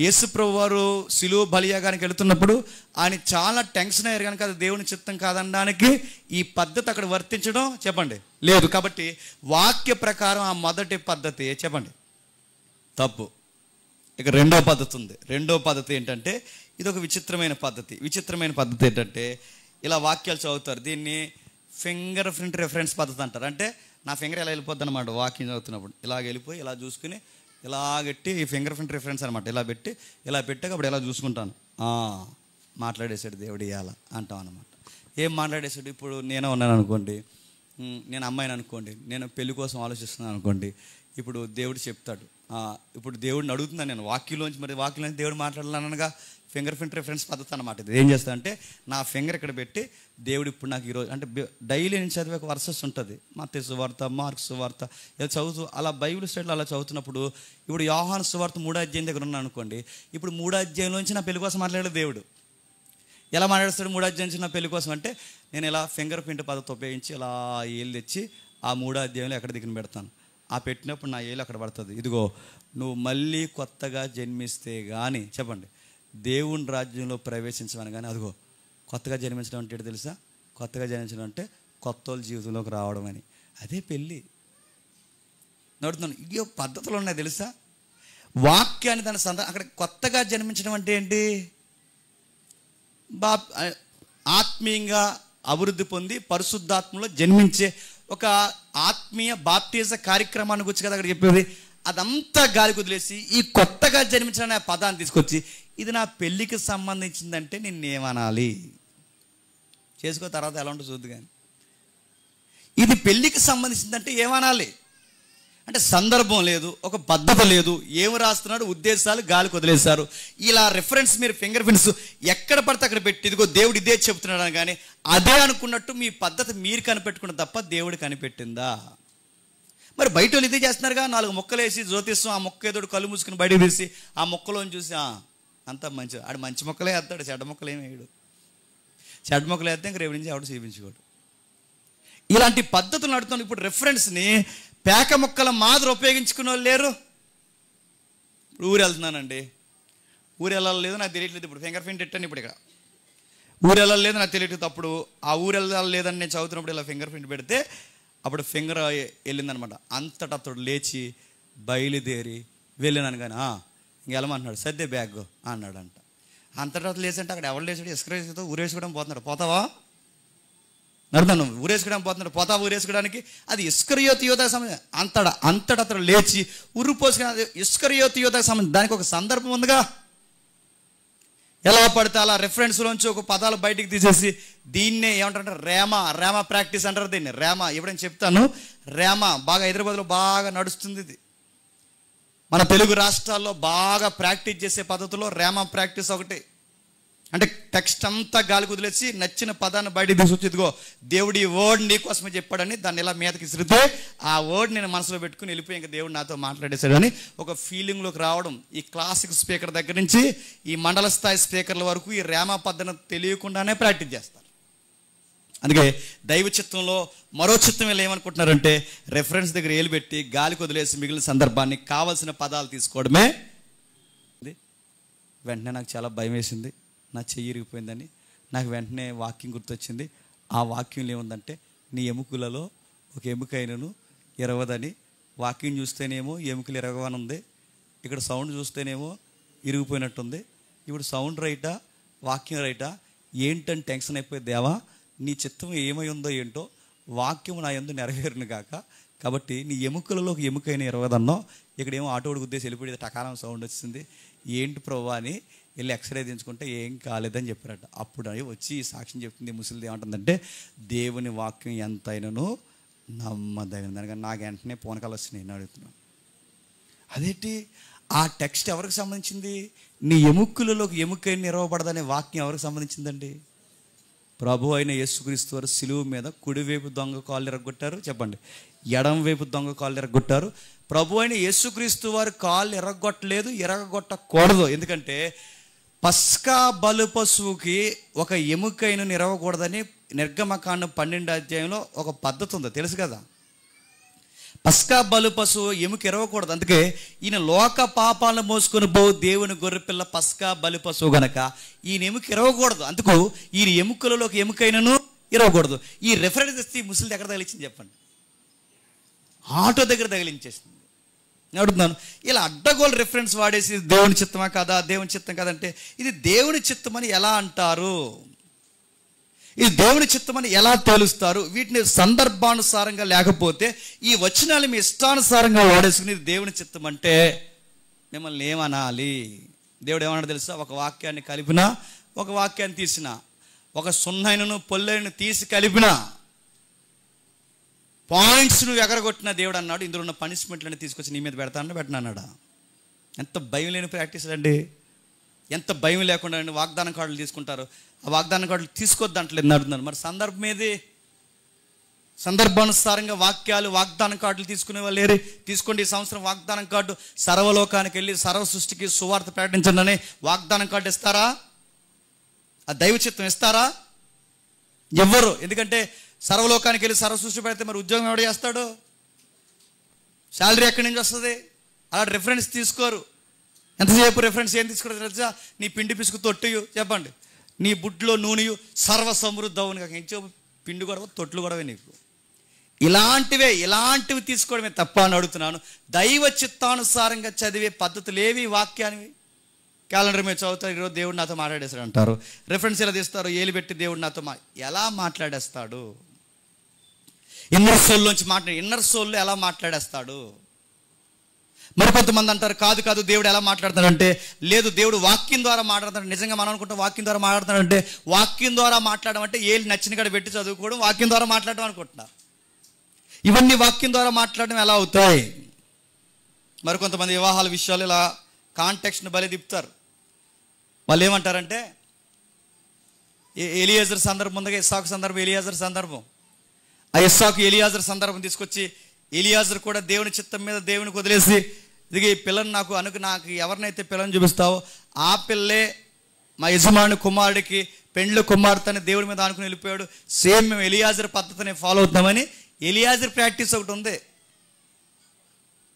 యేసు ప్రభు వారు సిలువ బలియాగానికి వెళుతున్నప్పుడు ఆయన చాలా టెన్షన్ అయ్యారు కనుక అది దేవుని చిత్తం కాదనడానికి ఈ పద్ధతి అక్కడ వర్తించడం చెప్పండి లేదు. కాబట్టి వాక్య ప్రకారం ఆ మొదటి పద్ధతి చెప్పండి తప్పు. ఇక రెండో పద్ధతి ఉంది. రెండో పద్ధతి ఏంటంటే ఇది ఒక విచిత్రమైన పద్ధతి. విచిత్రమైన పద్ధతి ఏంటంటే ఇలా వాక్యాలు చదువుతారు. దీన్ని ఫింగర్ ప్రింట్ రెఫరెన్స్ పద్ధతి అంటారు. అంటే నా ఫింగర్ ఇలా వెళ్ళిపోద్ది అనమాట. వాక్యం చదువుతున్నప్పుడు ఇలాగ వెళ్ళిపోయి ఇలా చూసుకుని ఇలాగెట్టి ఈ ఫింగర్ ప్రింట్ రెఫరెన్స్ అనమాట. ఇలా పెట్టాక అప్పుడు ఇలా చూసుకుంటాను, మాట్లాడేశాడు దేవుడు ఇవాళ అంటాం అనమాట. ఏం మాట్లాడేశాడు? ఇప్పుడు నేనే ఉన్నాను అనుకోండి, నేను అమ్మాయిని అనుకోండి, నేను పెళ్లి కోసం ఆలోచిస్తున్నాను అనుకోండి, ఇప్పుడు దేవుడు చెప్తాడు, ఇప్పుడు దేవుడిని అడుగుతున్నాను నేను వాక్యంలోంచి, మరి వాక్యంలోంచి దేవుడు మాట్లాడాలనగా ఫింగర్ ప్రింట్ రిఫరెన్స్ పద్ధతి అనమాట. ఇది ఏం చేస్తా అంటే నా ఫింగర్ ఇక్కడ పెట్టి దేవుడు ఇప్పుడు నాకు ఈరోజు అంటే డైలీ నేను చదివే ఒక వర్సెస్ ఉంటుంది, మత్తయి సువార్త, మార్కు సువార్త, ఇలా చదువుతూ అలా బైబిల్ స్టడీలో అలా చదువుతున్నప్పుడు ఇప్పుడు యోహాను సువార్త 3వ అధ్యాయం దగ్గర ఉన్నాను అనుకోండి, ఇప్పుడు 3వ అధ్యాయంలోంచి నా పెళ్లి కోసం మాట్లాడే దేవుడు ఎలా మాట్లాడుస్తాడు? 3వ అధ్యాయం నుంచి నా పెళ్లి కోసం అంటే నేను ఇలా ఫింగర్ ప్రింట్ పద్ధతి ఉపయోగించి ఇలా ఏళ్ళు తెచ్చి ఆ 3వ అధ్యాయంలో ఎక్కడ దిగిన పెడతాను. ఆ పెట్టినప్పుడు నా ఏళ్ళు అక్కడ పడుతుంది. ఇదిగో నువ్వు మళ్ళీ కొత్తగా జన్మిస్తే కానీ చెప్పండి దేవుని రాజ్యంలో ప్రవేశించమని. కానీ అదిగో కొత్తగా జన్మించడం అంటే తెలుసా? కొత్తగా జన్మించడం అంటే కొత్త వాళ్ళ జీవితంలోకి రావడం అని. అదే పెళ్ళి. నడుతున్నాను ఇవో పద్ధతులు ఉన్నాయి తెలుసా? వాక్యాన్ని దాని అక్కడ కొత్తగా జన్మించడం అంటే ఏంటి? ఆత్మీయంగా అభివృద్ధి పొంది పరిశుద్ధాత్మలో జన్మించే ఒక ఆత్మీయ బాప్టిజ కార్యక్రమాన్ని గురించి కదా అక్కడ చెప్పేది. అదంతా గాలి కుదిలేసి ఈ కొత్తగా జన్మించిన పదాన్ని తీసుకొచ్చి ఇది నా పెళ్ళికి సంబంధించిందంటే నిన్నేమనాలి? చేసుకో తర్వాత ఎలా ఉంటుందో చూద్దు. కానీ ఇది పెళ్ళికి సంబంధించిందంటే ఏమనాలి అంటే సందర్భం లేదు, ఒక పద్ధతి లేదు, ఏమి రాస్తున్నాడు ఉద్దేశాలు గాలి వదిలేశారు. ఇలా రిఫరెన్స్ మీరు ఫింగర్ ప్రింట్స్ ఎక్కడ పడితే అక్కడ పెట్టి ఇదిగో దేవుడు ఇదే చెప్తున్నాడు కానీ అదే అనుకున్నట్టు మీ పద్ధతి మీరు కనిపెట్టుకున్న తప్ప దేవుడు కనిపెట్టిందా? మరి బయట వాళ్ళు ఇదే చేస్తున్నారుగా, 4 మొక్కలు వేసి జ్యోతిష్యం, ఆ మొక్క ఏదో కళ్ళు మూసుకుని బయటకు తీసి ఆ మొక్కలోని చూసి అంతా మంచి ఆడు మంచి మొక్కలే వేస్తాడు, చెడ్డ మొక్కలు ఏమి వేయడు. చెడ్డ మొక్కలు వేస్తే ఇంక రేపు నుంచి ఆవిడ చూపించుకోడు. ఇలాంటి పద్ధతులు నడుతున్నాను. ఇప్పుడు రెఫరెన్స్ని పేక మొక్కల మాదిరి ఉపయోగించుకునే వాళ్ళు లేరు. ఇప్పుడు ఊరు వెళ్తున్నానండి, ఊరు వెళ్ళలేదు నాకు తెలియట్లేదు, ఇప్పుడు ఫింగర్ ప్రింట్ పెట్టాను, ఇప్పుడు ఇక్కడ ఊరు వెళ్ళలేదు నాకు తెలియట్లేదు. అప్పుడు ఆ ఊరు వెళ్ళలేదని నేను చదువుతున్నప్పుడు ఇలా ఫింగర్ ప్రింట్ పెడితే అప్పుడు ఫింగర్ వెళ్ళిందనమాట. అంతటా అతడు లేచి బయలుదేరి వెళ్ళినాను. కానీ ఇంకెళ్ళమంటున్నాడు, సర్దే బ్యాగ్ అన్నాడంట. అంతటా లేచంటే అక్కడ ఎవరు లేచాడు? ఇసుక ఊరేసుకోవడం పోతున్నాడు. పోతావా? నడుతాను ఊరేసుకోవడానికి పోతున్నాడు. పోతావా ఊరేసుకోవడానికి? అది ఇస్కరియోతు యోధాకు సంబంధించి. అంతటా అతడు లేచి ఉరుపోసుకుని ఇస్కరియోతు యోధాకు సంబంధించి దానికి ఒక సందర్భం ఉందిగా. ఎలా పడితే అలా రెఫరెన్స్లోంచి ఒక పదాలు బయటికి తీసేసి దీన్నే ఏమంటారంటే రేమ ప్రాక్టీస్ అంటారు దీన్ని. రేమ ఎప్పుడైనా చెప్తాను. రేమ బాగా హైదరాబాద్లో బాగా నడుస్తుంది ఇది. మన తెలుగు రాష్ట్రాల్లో బాగా ప్రాక్టీస్ చేసే పద్ధతిలో రేమ ప్రాక్టీస్ ఒకటి. అంటే టెక్స్ట్ అంతా గాలి కుదిలేసి నచ్చిన పదాన్ని బయట తీసుకొచ్చి, ఇదిగో దేవుడు ఈ వర్డ్ నీ కోసమే చెప్పాడని దాన్ని ఇలా మీదకి ఇసిరితే ఆ వర్డ్ నేను మనసులో పెట్టుకుని వెళ్ళిపోయి ఇంకా దేవుడు నాతో మాట్లాడేశాడని ఒక ఫీలింగ్లోకి రావడం. ఈ క్లాసిక్ స్పీకర్ దగ్గర నుంచి ఈ మండల స్థాయి స్పీకర్ల వరకు ఈ రేమ పద్ధతిని తెలియకుండానే ప్రాక్టీస్ చేస్తారు. అందుకే దైవ చిత్తంలో మరో చిత్తం వీళ్ళు ఏమనుకుంటున్నారంటే రెఫరెన్స్ దగ్గర ఏలు పెట్టి గాలికి వదిలేసి మిగిలిన సందర్భాన్ని కావలసిన పదాలు తీసుకోవడమే. వెంటనే నాకు చాలా భయం వేసింది, నా చెయ్యి ఇరిగిపోయిందని. నాకు వెంటనే వాక్యం గుర్తొచ్చింది. ఆ వాక్యంలో ఏముందంటే నీ ఎముకలలో ఒక ఎముకైనను ఇరవదని. వాక్యం చూస్తేనేమో ఎముకలు ఇరగవని ఉంది, ఇక్కడ సౌండ్ చూస్తేనేమో ఇరిగిపోయినట్టుంది. ఇప్పుడు సౌండ్ రైటా వాక్యం రైటా ఏంటని టెన్షన్ అయిపోయి, దేవా నీ చిత్తం ఏమై ఉందో ఏంటో, వాక్యం నా యందు నెరవేరును కాక, కాబట్టి నీ ఎముకలలో ఒక ఎముకైన ఇరవదన్నావు. ఇక్కడేమో ఆటోడు గుద్దేసి వెళ్ళిపోయి టకారం సౌండ్ వచ్చింది. ఏంటి ప్రభు అని వెళ్ళి ఎక్స్రే తీయించుకుంటే ఏం కాలేదని చెప్పారట. అప్పుడు అని వచ్చి సాక్ష్యం చెప్తుంది. ముసలిది ఏమంటుందంటే దేవుని వాక్యం ఎంతైనను నమ్మదగిన దానికని. నాకు వెంటనే పోనకాలు వస్తున్నాయి. నేను అడుగుతున్నాను అదేంటి ఆ టెక్స్ట్ ఎవరికి సంబంధించింది? నీ ఎముకలలోకి ఎముకైన నిరవబడదనే వాక్యం ఎవరికి సంబంధించిందండి? ప్రభు అయిన యేసుక్రీస్తు వారు సిలువ మీద కుడివైపు దొంగ కాళ్ళు ఎరగొట్టారు. చెప్పండి, ఎడం వైపు దొంగ కాళ్ళు ఎరగొట్టారు. ప్రభు అయిన యేసుక్రీస్తు వారు కాళ్ళు ఎరగొట్టలేదు, ఎరగొట్టకూడదు. ఎందుకంటే పస్కా బలు పశువుకి ఒక ఎముకైన నిరవకూడదని నిర్గమకాండం 12వ అధ్యాయంలో ఒక పద్ధతి ఉంది, తెలుసు కదా. పస్కా బలు పశువు ఎముక ఎరవకూడదు. అందుకే ఈయన లోక పాపాలను మోసుకొని పోవు దేవుని గొర్రెపిల్ల పస్కా బలి పశువు గనక ఈయన ఎముక ఎరవకూడదు. అందుకు ఈయన ఎముకలలోకి ఎముకైనను ఎరవకూడదు. ఈ రెఫరెన్స్ ఇస్తే ముసలి ఎక్కడ తగిలించింది చెప్పండి? ఆటో దగ్గర తగిలించేసింది. నేను అడుగుతున్నాను, ఇలా అడ్డగోలు రెఫరెన్స్ వాడేసి దేవుని చిత్తమా కదా, దేవుని చిత్తం కదంటే ఇది దేవుని చిత్తమని ఎలా అంటారు? ఇది దేవుని చిత్తమని ఎలా తేలుస్తారు? వీటిని సందర్భానుసారంగా లేకపోతే ఈ వచనాలు మీ ఇష్టానుసారంగా వాడేసుకుని ఇది దేవుని చిత్తం అంటే మిమ్మల్ని ఏమనాలి? దేవుడు ఏమన్నాడు తెలుసా? ఒక వాక్యాన్ని కలిపినా, ఒక వాక్యాన్ని తీసినా, ఒక సున్నైనను పొల్లైనను తీసి కలిపినా, పాయింట్స్ నువ్వు ఎగరగొట్టిన దేవుడు అన్నాడు, ఇందులో ఉన్న పనిష్మెంట్లన్నీ తీసుకొచ్చి నీ మీద పెడతానని పెట్టినాడా? ఎంత భయం లేని ప్రాక్టీస్ అండి. ఎంత భయం లేకుండా వాగ్దానం కార్డులు తీసుకుంటారు. ఆ వాగ్దానం కార్డులు తీసుకోవద్దంటలేదు నడుతున్నాను. మరి సందర్భం ఏది? సందర్భానుసారంగా వాక్యాలు వాగ్దానం కార్డులు తీసుకునే వాళ్ళు ఏరి తీసుకోండి. ఈ సంవత్సరం వాగ్దానం కార్డు సర్వలోకానికి వెళ్ళి సర్వ సృష్టికి సువార్త ప్రకటించండి అని వాగ్దానం కార్డు ఇస్తారా? ఆ దైవ చిత్తం ఇస్తారా? ఎవ్వరు. ఎందుకంటే సర్వలోకానికి వెళ్ళి సర్వ సృష్టి పెడితే మరి ఉద్యోగం ఎవడు చేస్తాడు? శాలరీ ఎక్కడి నుంచి వస్తుంది? అలాంటి రెఫరెన్స్ తీసుకోరు. ఎంతసేపు రెఫరెన్స్ ఏం తీసుకోవడం తెలుసా? నీ పిండి పిసుకు తొట్టు చెప్పండి, నీ బుడ్లో నూనెయు సర్వ సమృద్ధి అవును కాక ఇంకో పిండి గొడవ తొట్లు గొడవే నీకు. ఇలాంటివి తీసుకోవడమే తప్ప అని అడుగుతున్నాను. దైవ చిత్తానుసారంగా చదివే పద్ధతులు ఏవి? వాక్యానివి. క్యాలెండర్ మీద చదువుతారు, ఈరోజు దేవుడు నాతో మాట్లాడేస్తాడు అంటారు. రెఫరెన్స్ ఎలా తీస్తారు? ఏలు పెట్టి దేవుడు నాతో ఎలా మాట్లాడేస్తాడు? ఇన్నర్ సోల్లో ఎలా మాట్లాడేస్తాడు? మరి కొంతమంది అంటారు కాదు దేవుడు ఎలా మాట్లాడతాడంటే, లేదు దేవుడు వాక్యం ద్వారా మాట్లాడతాడు. నిజంగా మనం అనుకుంటాం వాక్యం ద్వారా మాట్లాడతాడంటే, వాక్యం ద్వారా మాట్లాడడం అంటే ఏళ్ళు నచ్చిన కాడ పెట్టి చదువుకోవడం వాక్యం ద్వారా మాట్లాడడం అనుకుంటున్నారు. ఇవన్నీ వాక్యం ద్వారా మాట్లాడడం ఎలా అవుతాయి? మరి కొంతమంది వివాహాల విషయాలు ఇలా కాంటెక్స్ట్ని బలి తిప్పుతారు. వాళ్ళు ఏమంటారంటే ఎలియాజర్ సందర్భం ఉందిగా, ఇస్సాకు సందర్భం, ఎలియాజర్ సందర్భం. ఆ ఇస్సాకు ఎలియాజర్ సందర్భం తీసుకొచ్చి ఎలియాజర్ కూడా దేవుని చిత్తం మీద దేవునికి వదిలేసి, ఇది ఈ పిల్లని నాకు ఎవరినైతే పిల్లని చూపిస్తావో ఆ పిల్లే మా యజమాని కుమారుడికి పెండ్లి కుమార్తెని దేవుడి మీద అనుకుని వెళ్ళిపోయాడు. సేమ్ మేము ఎలియాజర్ పద్ధతిని ఫాలో అవుతామని ఎలియాజర్ ప్రాక్టీస్ ఒకటి ఉంది.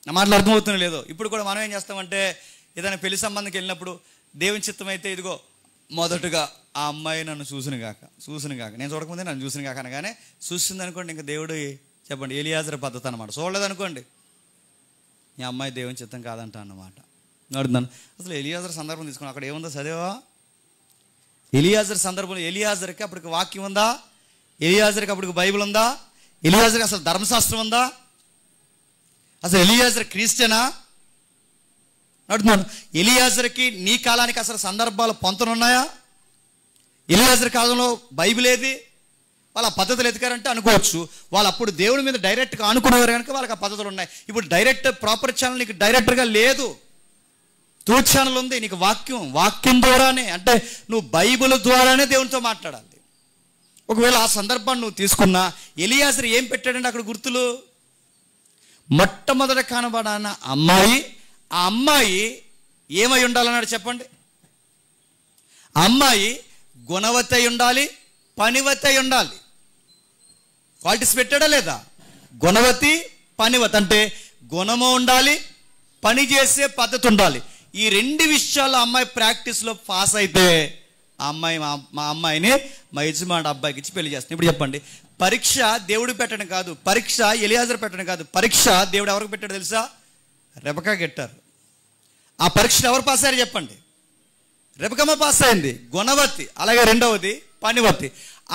నా మాటలు అర్థమవుతుంది లేదో? ఇప్పుడు కూడా మనం ఏం చేస్తామంటే ఏదైనా పెళ్లి సంబంధంకి వెళ్ళినప్పుడు దేవుని చిత్తం అయితే ఇదిగో మొదటగా ఆ అమ్మాయి నన్ను చూసిన కాక నేను చూడకముందే నన్ను చూసిన కాక అనగానే చూసింది అనుకోండి, ఇంకా దేవుడు చెప్పండి ఎలియాజర్ పద్ధతి అనమాట. చూడలేదనుకోండి ఈ అమ్మాయి దేవుని చిత్తం కాదంట అన్నమాట. అడుగుతున్నాను, అసలు ఎలియాజర్ సందర్భం తీసుకుని అక్కడ ఏముందో చదివా? ఎలియాజర్ సందర్భంలో ఎలియాజర్కి అప్పటికి వాక్యం ఉందా? ఎలియాజర్కి అప్పటికి బైబిల్ ఉందా? ఎలియాజర్కి అసలు ధర్మశాస్త్రం ఉందా? అసలు ఎలియాజర్ క్రిస్టియనా? అడుగుతున్నాను, ఎలియాజర్కి నీ కాలానికి అసలు సందర్భాలు పొంతనున్నాయా? ఎలియాజరు కాలంలో బైబిల్ ఏది? వాళ్ళ పద్ధతులు ఎతికారంటే అనుకోవచ్చు. వాళ్ళు అప్పుడు దేవుడి మీద డైరెక్ట్గా అనుకునేవారు కనుక వాళ్ళకి ఆ పద్ధతులు ఉన్నాయి. ఇప్పుడు డైరెక్ట్ ప్రాపర్ ఛానల్ నీకు డైరెక్ట్గా లేదు, త్రూ ఛానల్ ఉంది. నీకు వాక్యం ద్వారానే, అంటే నువ్వు బైబిల్ ద్వారానే దేవునితో మాట్లాడాలి. ఒకవేళ ఆ సందర్భాన్ని నువ్వు తీసుకున్నా, ఎలియాజరు ఏం పెట్టాడంటే అక్కడ గుర్తులు, మొట్టమొదట కనబడాన అమ్మాయి, ఆ అమ్మాయి ఏమై ఉండాలన్నాడు చెప్పండి? ఆ అమ్మాయి గుణవతి అయి ఉండాలి, పనివతి అయి ఉండాలి. క్వాలిటీస్ పెట్టాడా లేదా? గుణవతి, పనివతి. అంటే గుణము ఉండాలి, పని చేసే పద్ధతి ఉండాలి. ఈ రెండు విషయాలు అమ్మాయి ప్రాక్టీస్లో పాస్ అయితే ఆ అమ్మాయి మా అమ్మాయిని మా యజమాని అబ్బాయికి ఇచ్చి పెళ్లి చేస్తాను. ఇప్పుడు చెప్పండి, పరీక్ష దేవుడికి పెట్టడం కాదు, పరీక్ష ఎలియాజరు పెట్టడం కాదు, పరీక్ష దేవుడు ఎవరికి పెట్టాడు తెలుసా? రెబకా పెట్టారు. ఆ పరీక్షను ఎవరు పాస్ అయ్యారు చెప్పండి? రెబకమ్మ పాస్ అయింది, గుణవతి. అలాగే రెండవది పనివతి.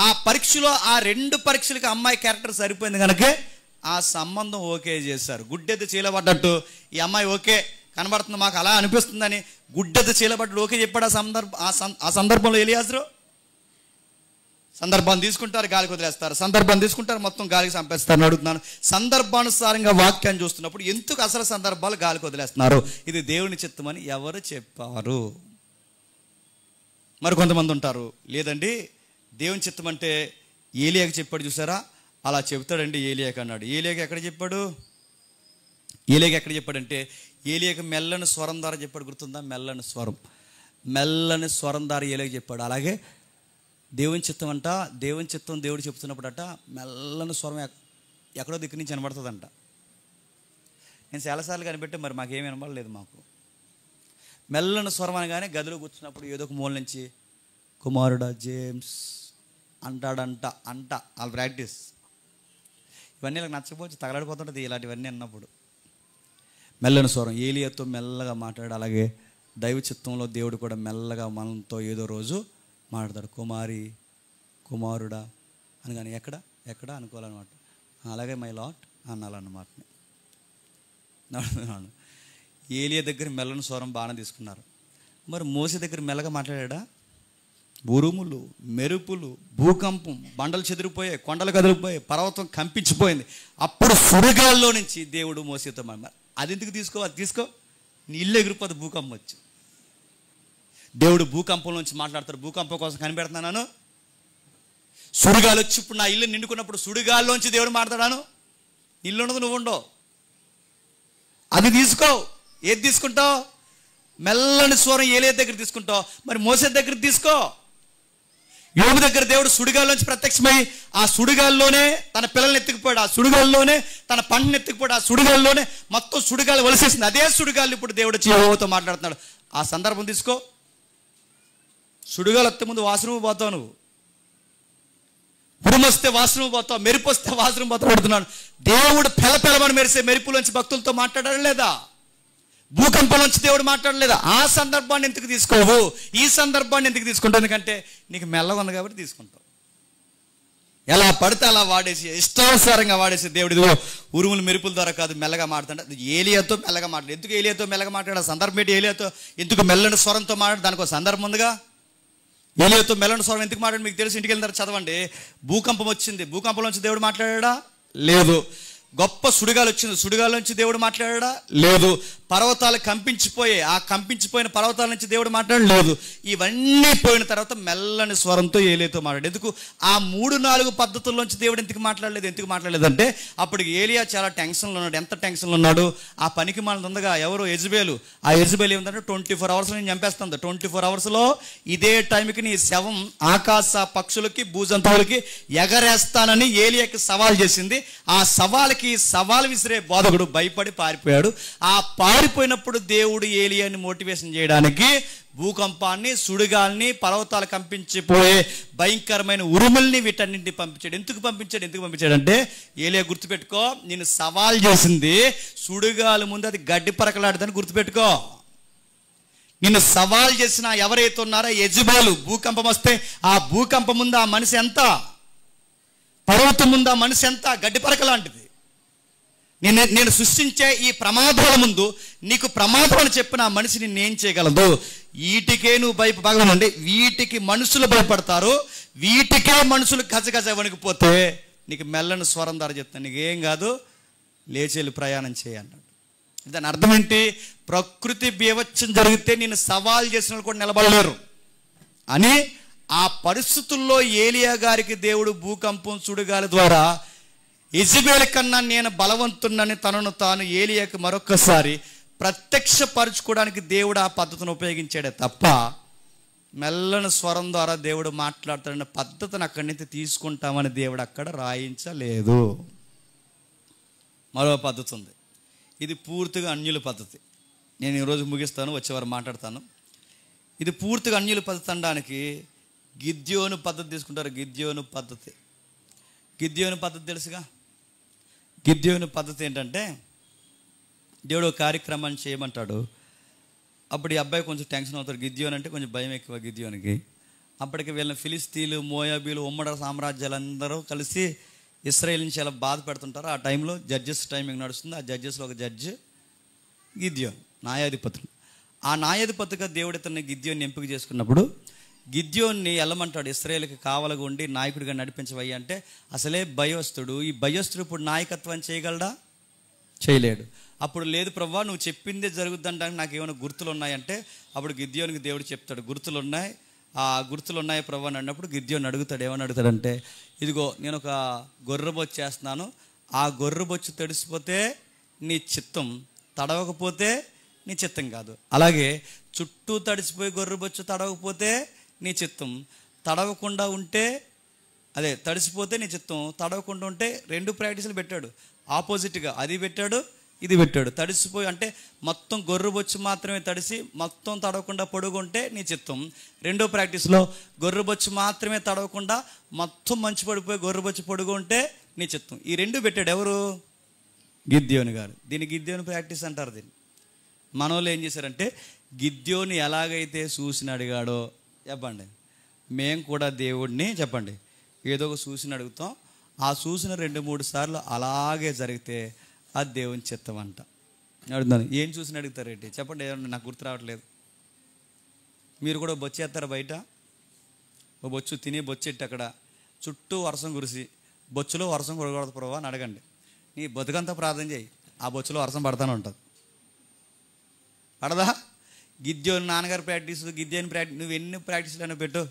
ఆ పరీక్షలో ఆ రెండు పరీక్షలకి అమ్మాయి క్యారెక్టర్ సరిపోయింది కనుక ఆ సంబంధం ఓకే చేశారు. గుడ్డెద్దు చీలబడ్డట్టు ఈ అమ్మాయి ఓకే కనబడుతుంది, మాకు అలా అనిపిస్తుందని గుడ్డెద్దు చీలబడ్డట్టు ఓకే చెప్పాడు. ఆ సందర్భంలో ఎలియాజరు సందర్భాన్ని తీసుకుంటారు, గాలికి వదిలేస్తారు, సందర్భాన్ని తీసుకుంటారు, మొత్తం గాలికి చంపేస్తారని అడుగుతున్నాను. సందర్భానుసారంగా వాక్యాన్ని చూస్తున్నప్పుడు ఎందుకు అసలు సందర్భాలు గాలికి వదిలేస్తున్నారు? ఇది దేవుని చిత్తమని ఎవరు చెప్పారు? మరి కొంతమంది ఉంటారు, లేదండి దేవుని చిత్తం అంటే ఏలియాకి చెప్పాడు చూసారా, అలా చెబుతాడండి ఏలియాకి అన్నాడు. ఏలియాకి ఎక్కడ చెప్పాడు? ఏలియాకి ఎక్కడ చెప్పాడంటే ఏలియాకి మెల్లని స్వరం ద్వారా చెప్పాడు. గుర్తుందా? మెల్లని స్వరం ద్వారా ఏలియాకి చెప్పాడు. అలాగే దేవుని చిత్తం అంట, దేవుని చిత్తం దేవుడు చెప్తున్నప్పుడు అట మెల్లని స్వరం ఎక్కడో దిక్కు నుంచి వినబడుతుందంట. నేను చాలాసార్లు కనిపెట్టే మరి మాకేమీ వినబడలేదు. మాకు మెల్లని స్వరం అనగానే గదిలో కూర్చున్నప్పుడు ఏదో ఒక మూల నుంచి కుమారుడా జేమ్స్ అంటాడంట వాళ్ళ ప్రాక్టీస్. ఇవన్నీ ఇలా నచ్చకపోవచ్చు, తగలడిపోతుంటుంది ఇలాంటివన్నీ అన్నప్పుడు. మెల్లని స్వరం ఏలియాతో మెల్లగా మాట్లాడు. అలాగే దైవ చిత్తంలో దేవుడు కూడా మెల్లగా మనతో ఏదో రోజు మాట్లాడతాడు. కుమారుడా అని కానీ ఎక్కడ అనుకోవాలన్నమాట. అలాగే మై లాట్ అనాలన్నమాట. ఏలియా దగ్గర మెల్లని స్వరం బాగానే తీసుకున్నారు. మరి మోసే దగ్గర మెల్లగా మాట్లాడా? ఉరుములు, మెరుపులు, భూకంపం, బండలు చెదిరిపోయాయి, కొండలు కదిలిపోయాయి, పర్వతం కంపించిపోయింది. అప్పుడు సుడిగాల్లో నుంచి దేవుడు మోసేతో మరి అది ఎందుకు తీసుకో నీ ఇల్లు ఎగిరిపోతే భూకంపం వచ్చి. దేవుడు భూకంపం నుంచి మాట్లాడతాడు. భూకంపం కోసం కనిపెడుతున్నాను. సుడిగాలు వచ్చి ఇప్పుడు నా ఇల్లు నిండుకున్నప్పుడు సుడిగాల్లోంచి దేవుడు మాట్లాడాను. ఇల్లు ఉండదు, నువ్వు ఉండవు. అది తీసుకో. ఏది తీసుకుంటావు? మెల్లని స్వరం ఏలియా దగ్గర తీసుకుంటావు. మరి మోసే దగ్గర తీసుకో. యోబు దగ్గర దేవుడు సుడిగాల్లోంచి ప్రత్యక్షమై ఆ సుడిగాల్లోనే తన పిల్లల్ని ఎత్తుకుపోయాడు, ఆ సుడిగాల్లోనే తన పంటను ఎత్తుకుపోయాడు, ఆ సుడిగాల్లోనే మొత్తం సుడిగాలు వలసేసింది. అదే సుడిగాలు ఇప్పుడు దేవుడు యెహోవాతో మాట్లాడుతున్నాడు. ఆ సందర్భం తీసుకో. సుడిగాలు వస్తే ముందు వాసన పోతావు, నువ్వు ఉరుమొస్తే వాసన పోతావు, మెరుపు వస్తే వాసన పోతావు పడుతున్నాడు. దేవుడు పెలపెలమని మెరిసే మెరుపులోంచి భక్తులతో మాట్లాడాడు లేదా? భూకంపం నుంచి దేవుడు మాట్లాడలేదా? ఆ సందర్భాన్ని ఎందుకు తీసుకోవు? ఈ సందర్భాన్ని ఎందుకు తీసుకుంటావు? ఎందుకంటే నీకు మెల్లగా ఉంది కాబట్టి తీసుకుంటావు. ఎలా పడితే అలా వాడేసి ఇష్టానుసారంగా వాడేసి దేవుడు ఇదిగో ఉరుములు మెరుపుల ద్వారా కాదు మెల్లగా మాట్లాడు. ఏలియాతో మెల్లగా మాట్లాడు. ఎందుకు ఏలియాతో మెల్లగా మాట్లాడు? సందర్భం ఏంటి? ఏలియాతో ఎందుకు మెల్లని స్వరంతో మాట్లాడు? దానికి ఒక సందర్భం ఉందిగా. ఏలియాతో మెల్లని స్వరం ఎందుకు మాట్లాడు మీకు తెలుసు. ఇంటికి వెళ్ళిన చదవండి. భూకంపం వచ్చింది, భూకంపంలోంచి దేవుడు మాట్లాడా? లేదు. గొప్ప సుడిగాలు వచ్చింది, సుడిగాల్లోంచి దేవుడు మాట్లాడా? లేదు. పర్వతాలు కంపించిపోయాయి, ఆ కంపించిపోయిన పర్వతాల నుంచి దేవుడు మాట్లాడలేదు. ఇవన్నీ పోయిన తర్వాత మెల్లని స్వరంతో ఏలియాతో మాట్లాడు. ఎందుకు? ఆ 3-4 పద్ధతుల్లోంచి దేవుడు ఎందుకు మాట్లాడలేదంటే అప్పుడు ఏలియా చాలా టెన్షన్లో ఉన్నాడు. ఎంత టెన్షన్లో ఉన్నాడు? ఆ పనికి మనది ఉందిగా ఎవరు? యెజబెలు. ఆ యెజబెలు ఏమిటంటే 24 అవర్స్ నేను చంపేస్తాను, 24 అవర్స్లో ఇదే టైంకి నీ శవం ఆకాశ పక్షులకి భూజంతువులకి ఎగరేస్తానని ఏలియాకి సవాల్ చేసింది. ఆ సవాల్ విసిరే బోధకుడు భయపడి పారిపోయాడు. ఆ పారిపోయినప్పుడు దేవుడు ఏలియాని మోటివేషన్ చేయడానికి భూకంపాన్ని, సుడిగాల్ని, పర్వతాలు కంపించిపోయే భయంకరమైన ఉరుముల్ని వీటన్నింటినీ పంపించాడు. ఎందుకు పంపించాడంటే ఏలియా గుర్తుపెట్టుకో, నేను సవాల్ చేసింది సుడిగాలు ముందు అది గడ్డి పరకలాడదని గుర్తుపెట్టుకో. నిన్ను సవాల్ చేసిన ఎవరైతే ఉన్నారో యెజబెలు, భూకంపం వస్తే ఆ భూకంపం ముందు ఆ మనిషి ఎంత, పర్వతం ముందు ఆ మనిషి ఎంత, గడ్డి పరక లాంటిది. నేను సృష్టించే ఈ ప్రమాదాల ముందు నీకు ప్రమాదం అని చెప్పిన ఆ మనిషిని నేనేం చేయగలదు? వీటికే నువ్వు భయపడగలండి. వీటికి మనుషులు భయపడతారు, వీటికే మనుషులు గజగజ వణికిపోతే నీకు మెల్లని స్వరం ద్వారా చెప్తాను, నీకేం కాదు, లేచెళ్ళి ప్రయాణం చేయన్నాడు. దాని అర్థం ఏంటి? ప్రకృతి బీభత్సం జరిగితే నేను సవాల్ చేసిన వాళ్ళు కూడా నిలబడలేరు అని ఆ పరిస్థితుల్లో ఏలియా గారికి దేవుడు భూకంపం సుడిగాలి ద్వారా యెజెబెల్ కన్నా నేను బలవంతున్నని తనను తాను ఏలియాకి మరొకసారి ప్రత్యక్షపరచుకోవడానికి దేవుడు ఆ పద్ధతిని ఉపయోగించాడే తప్ప మెల్లని స్వరం ద్వారా దేవుడు మాట్లాడతాడన్న పద్ధతిని అక్కడి నుంచి తీసుకుంటామని దేవుడు అక్కడ రాయించలేదు. మరో పద్ధతి ఉంది, ఇది పూర్తిగా అన్యుల పద్ధతి. నేను ఈరోజు ముగిస్తాను, వచ్చేవారు మాట్లాడతాను. ఇది పూర్తిగా అన్యుల పద్ధతి అనడానికి గిద్యోను పద్ధతి తీసుకుంటారు. గిద్యోను పద్ధతి తెలుసుగా. గిద్యోను పద్ధతి ఏంటంటే, దేవుడు ఒక కార్యక్రమాన్ని చేయమంటాడు. అప్పుడు ఈ అబ్బాయి కొంచెం టెన్షన్ అవుతాడు. గిద్యోన్ అంటే కొంచెం భయం ఎక్కువ గిద్యోనికి. అప్పటికి వీళ్ళని ఫిలిస్తీన్లు, మోయాబీలు, ఉమ్మడి సామ్రాజ్యాలందరూ కలిసి ఇశ్రాయేలుని చాలా బాధ పెడుతుంటారు. ఆ టైంలో జడ్జెస్ టైమింగ్ నడుస్తుంది. ఆ జడ్జెస్లో ఒక జడ్జి గిద్యోన్, న్యాయాధిపతులు. ఆ న్యాయాధిపతిగా దేవుడు ఇతన్ని గిద్యోన్ని ఎంపిక చేసుకున్నప్పుడు గిద్యోన్ని వెళ్ళమంటాడు, ఇశ్రాయేలుకి కావలగా ఉండి నాయకుడిగా నడిపించవయ్యా అంటే, అసలే భయస్తుడు. ఈ భయస్తుడు ఇప్పుడు నాయకత్వం చేయగలడా? చేయలేడు. అప్పుడు లేదు ప్రభువా, నువ్వు చెప్పిందే జరుగుద్దంటానికి నాకు ఏమైనా గుర్తులు ఉన్నాయంటే, అప్పుడు గిద్యోనికి దేవుడు చెప్తాడు, గుర్తులు ఉన్నాయి. ఆ గుర్తులు ఉన్నాయి ప్రభువా అని అన్నప్పుడు గిద్యోని అడుగుతాడు. ఏమని అడుగుతాడంటే, ఇదిగో నేను ఒక గొర్రెబొచ్చు చేస్తున్నాను, ఆ గొర్రెబొచ్చు తడిసిపోతే నీ చిత్తం, తడవకపోతే నీ చిత్తం కాదు. అలాగే చుట్టూ తడిసిపోయి గొర్రెబొచ్చు తడవకపోతే నీ చిత్తం, తడవకుండా ఉంటే అదే తడిసిపోతే నీ చిత్తం, తడవకుండా ఉంటే రెండు ప్రాక్టీసులు పెట్టాడు. ఆపోజిట్గా అది పెట్టాడు, ఇది పెట్టాడు. తడిసిపోయి అంటే మొత్తం గొర్రెబొచ్చు మాత్రమే తడిసి మొత్తం తడవకుండా పొడుగుంటే నీ చిత్తం. రెండో ప్రాక్టీస్లో గొర్రెబొచ్చు మాత్రమే తడవకుండా మొత్తం మంచు పడిపోయి గొర్రెబొచ్చు పొడుగు ఉంటే నీ చిత్తం. ఈ రెండు పెట్టాడు ఎవరు? గిద్యోని గారు. దీన్ని గిద్యోని ప్రాక్టీస్ అంటారు. దీన్ని మనోళ్ళు ఏం చేశారంటే, గిద్యోని ఎలాగైతే చూసిన అడిగాడో చెప్పండి, మేము కూడా దేవుడిని చెప్పండి ఏదో ఒక చూసిన అడుగుతాం. ఆ చూసిన 2-3 సార్లు అలాగే జరిగితే అది దేవుని చిత్తం అంట. అడుగుతాను, ఏం చూసిన అడుగుతారేంటి చెప్పండి, ఏమన్నా నాకు గుర్తు రావట్లేదు. మీరు కూడా బొచ్చేస్తారా? బయట ఓ బొచ్చు తిని బొచ్చెట్టు అక్కడ చుట్టూ వర్షం కురిసి బొచ్చులో వర్షం కురకూడదు ప్రభు అని అడగండి. నీ బతుకంతా ప్రార్థన చేయి, ఆ బొచ్చులో వర్షం పడతానే ఉంటుంది. పడదా? గిద్యోని నాన్నగారు ప్రాక్టీస్, గిద్యోని ప్రాక్టీస్, నువ్వు ఎన్ని ప్రాక్టీస్లు అయినా పెట్టు,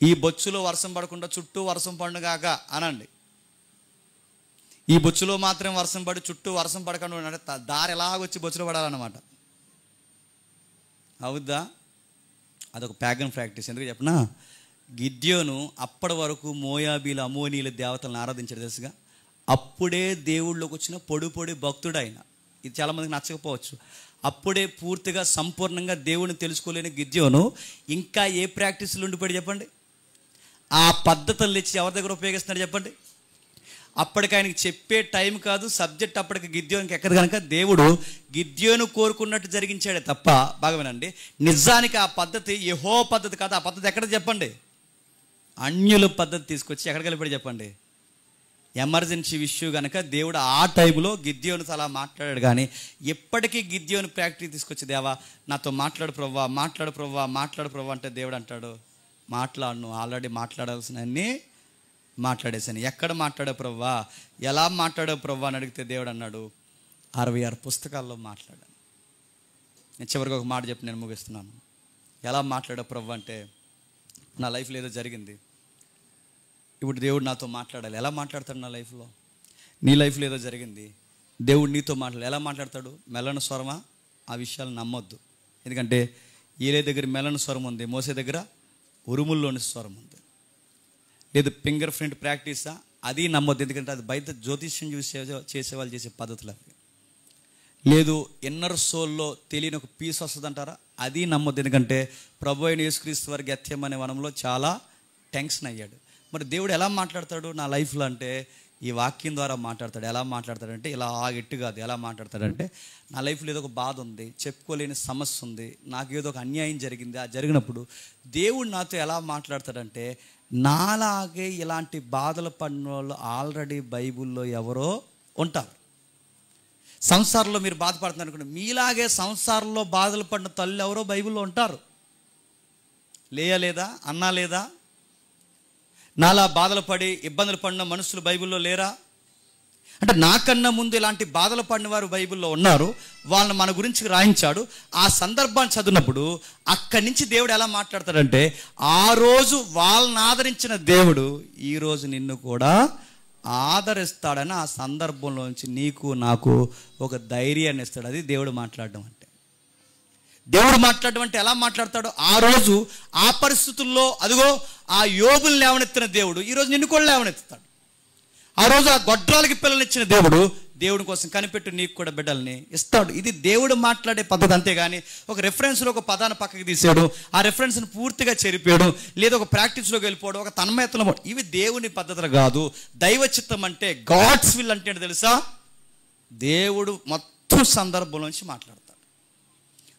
ఈ బొచ్చులో వర్షం పడకుండా చుట్టూ వర్షం పడుగాక అనండి. ఈ బొచ్చులో మాత్రం వర్షం పడి చుట్టూ వర్షం పడకుండా అంటే దారి ఎలాగొచ్చి బొచ్చులో పడాలన్నమాట. అవుద్దా? అదొక ప్యాగన్ ప్రాక్టీస్. ఎందుకు చెప్పనా, గిద్యోను అప్పటి వరకు మోయాబీల, అమోనీల దేవతలను ఆరాధించాడు తెలుసుగా. అప్పుడే దేవుళ్ళకి వచ్చిన పొడి భక్తుడు ఆయన. ఇది చాలామందికి నచ్చకపోవచ్చు. అప్పుడే పూర్తిగా సంపూర్ణంగా దేవుడిని తెలుసుకోలేని గిద్యోను ఇంకా ఏ ప్రాక్టీసులు ఉండిపోయాడు చెప్పండి? ఆ పద్ధతులు ఇచ్చి ఎవరి దగ్గర ఉపయోగిస్తున్నాడు చెప్పండి? అప్పటికి ఆయనకి చెప్పే టైం కాదు, సబ్జెక్ట్ అప్పటికి గిద్యోనికి ఎక్కదు కనుక దేవుడు గిద్యోను కోరుకున్నట్టు జరిగించాడే తప్ప, బాగా వినండి, నిజానికి ఆ పద్ధతి యెహోవా పద్ధతి కాదు. ఆ పద్ధతి ఎక్కడ చెప్పండి? అన్యుల పద్ధతి తీసుకొచ్చి ఎక్కడికి వెళ్ళిపోయి చెప్పండి? ఎమర్జెన్సీ ఇష్యూ కనుక దేవుడు ఆ టైంలో గిద్యోనుతో అలా మాట్లాడాడు. కానీ ఎప్పటికీ గిద్యోను ప్రాక్టీస్ తీసుకొచ్చి, దేవా నాతో మాట్లాడు ప్రవ్వా, మాట్లాడు ప్రవ్వా, మాట్లాడు ప్రవ్వా అంటే దేవుడు అంటాడు, మాట్లాడను, ఆల్రెడీ మాట్లాడాల్సిన అన్నీ మాట్లాడేశాను. ఎక్కడ మాట్లాడావు ప్రవ్వా, ఎలా మాట్లాడావు ప్రవ్వా అని అడిగితే దేవుడు అన్నాడు, 66 పుస్తకాల్లో మాట్లాడాను. నేను చివరికి ఒక మాట చెప్పి నేను ముగిస్తున్నాను. ఎలా మాట్లాడావు ప్రవ్వా అంటే, నా లైఫ్లో ఏదో జరిగింది, ఇప్పుడు దేవుడు నాతో మాట్లాడాలి. ఎలా మాట్లాడతాడు నా లైఫ్లో? నీ లైఫ్లో ఏదో జరిగింది, దేవుడు నీతో మాట్లాడాలి. ఎలా మాట్లాడతాడు? మెల్లన స్వరమా? ఆ విషయాలు నమ్మొద్దు. ఎందుకంటే ఏలే దగ్గర మెల్లన స్వరం ఉంది, మోసే దగ్గర ఉరుముల్లోని స్వరం ఉంది. లేదు ఫింగర్ ప్రింట్ ప్రాక్టీసా? అది నమ్మొద్దు. ఎందుకంటే అది బయట జ్యోతిష్యం చూసి చేసేవాళ్ళు చేసే పద్ధతులు అవి. లేదు ఇన్నర్ సోల్లో తెలియని ఒక పీస్ వస్తుంది అంటారా? అది నమ్మొద్దు. ఎందుకంటే ప్రభు అయిన యేసుక్రీస్తు వారి గెత్సేమనే వనంలో చాలా టెన్షన్ అయ్యాడు. మరి దేవుడు ఎలా మాట్లాడతాడు నా లైఫ్లో అంటే, ఈ వాక్యం ద్వారా మాట్లాడతాడు. ఎలా మాట్లాడతాడంటే ఇలా గట్టి కాదు. ఎలా మాట్లాడతాడంటే, నా లైఫ్లో ఏదో ఒక బాధ ఉంది, చెప్పుకోలేని సమస్య ఉంది, నాకు ఏదో ఒక అన్యాయం జరిగింది. ఆ జరిగినప్పుడు దేవుడు నాతో ఎలా మాట్లాడతాడంటే, నాలాగే ఇలాంటి బాధలు పడిన వాళ్ళు ఆల్రెడీ బైబిల్లో ఎవరో ఉంటారు. సంసారంలో మీరు బాధపడుతున్నారు అనుకోండి, మీలాగే సంసారంలో బాధలు పడిన తల్లి ఎవరో బైబిల్లో ఉంటారు. లేయా లేదా, అన్నా లేదా? నాలా బాధలు పడి ఇబ్బందులు పడిన మనుషులు బైబిల్లో లేరా? అంటే నాకన్నా ముందు ఇలాంటి బాధలు పడిన వారు బైబిల్లో ఉన్నారు. వాళ్ళని మన గురించి రాయించాడు. ఆ సందర్భాన్ని చదివినప్పుడు అక్కడి నుంచి దేవుడు ఎలా మాట్లాడతాడంటే, ఆ రోజు వాళ్ళని ఆదరించిన దేవుడు ఈరోజు నిన్ను కూడా ఆదరిస్తాడని ఆ సందర్భంలోంచి నీకు నాకు ఒక ధైర్యాన్ని ఇస్తాడు. అది దేవుడు మాట్లాడడం అంటే. దేవుడు మాట్లాడడం అంటే ఎలా మాట్లాడతాడో, ఆ రోజు ఆ పరిస్థితుల్లో అదిగో ఆ యోబుల్ని లేవనెత్తిన దేవుడు ఈరోజు నిన్ను కూడా లేవనెత్తుతాడు. ఆ రోజు ఆ గొడ్రాలకి పిల్లనిచ్చిన దేవుడు దేవుడి కోసం కనిపెట్టు నీకు కూడా బిడ్డల్ని ఇస్తాడు. ఇది దేవుడు మాట్లాడే పద్ధతి. అంతేగాని ఒక రెఫరెన్స్లో ఒక పదాన్ని పక్కకి తీసాడు, ఆ రెఫరెన్స్ని పూర్తిగా చెరిపాడు, లేదా ఒక ప్రాక్టీస్లోకి వెళ్ళిపోవడం, ఒక తన్మయత్నం, ఇవి దేవుని పద్ధతులు కాదు. దైవ చిత్తం అంటే, గాడ్స్ విల్ అంటే ఏంటో తెలుసా? దేవుడు మొత్తం సందర్భంలోంచి మాట్లాడతాడు.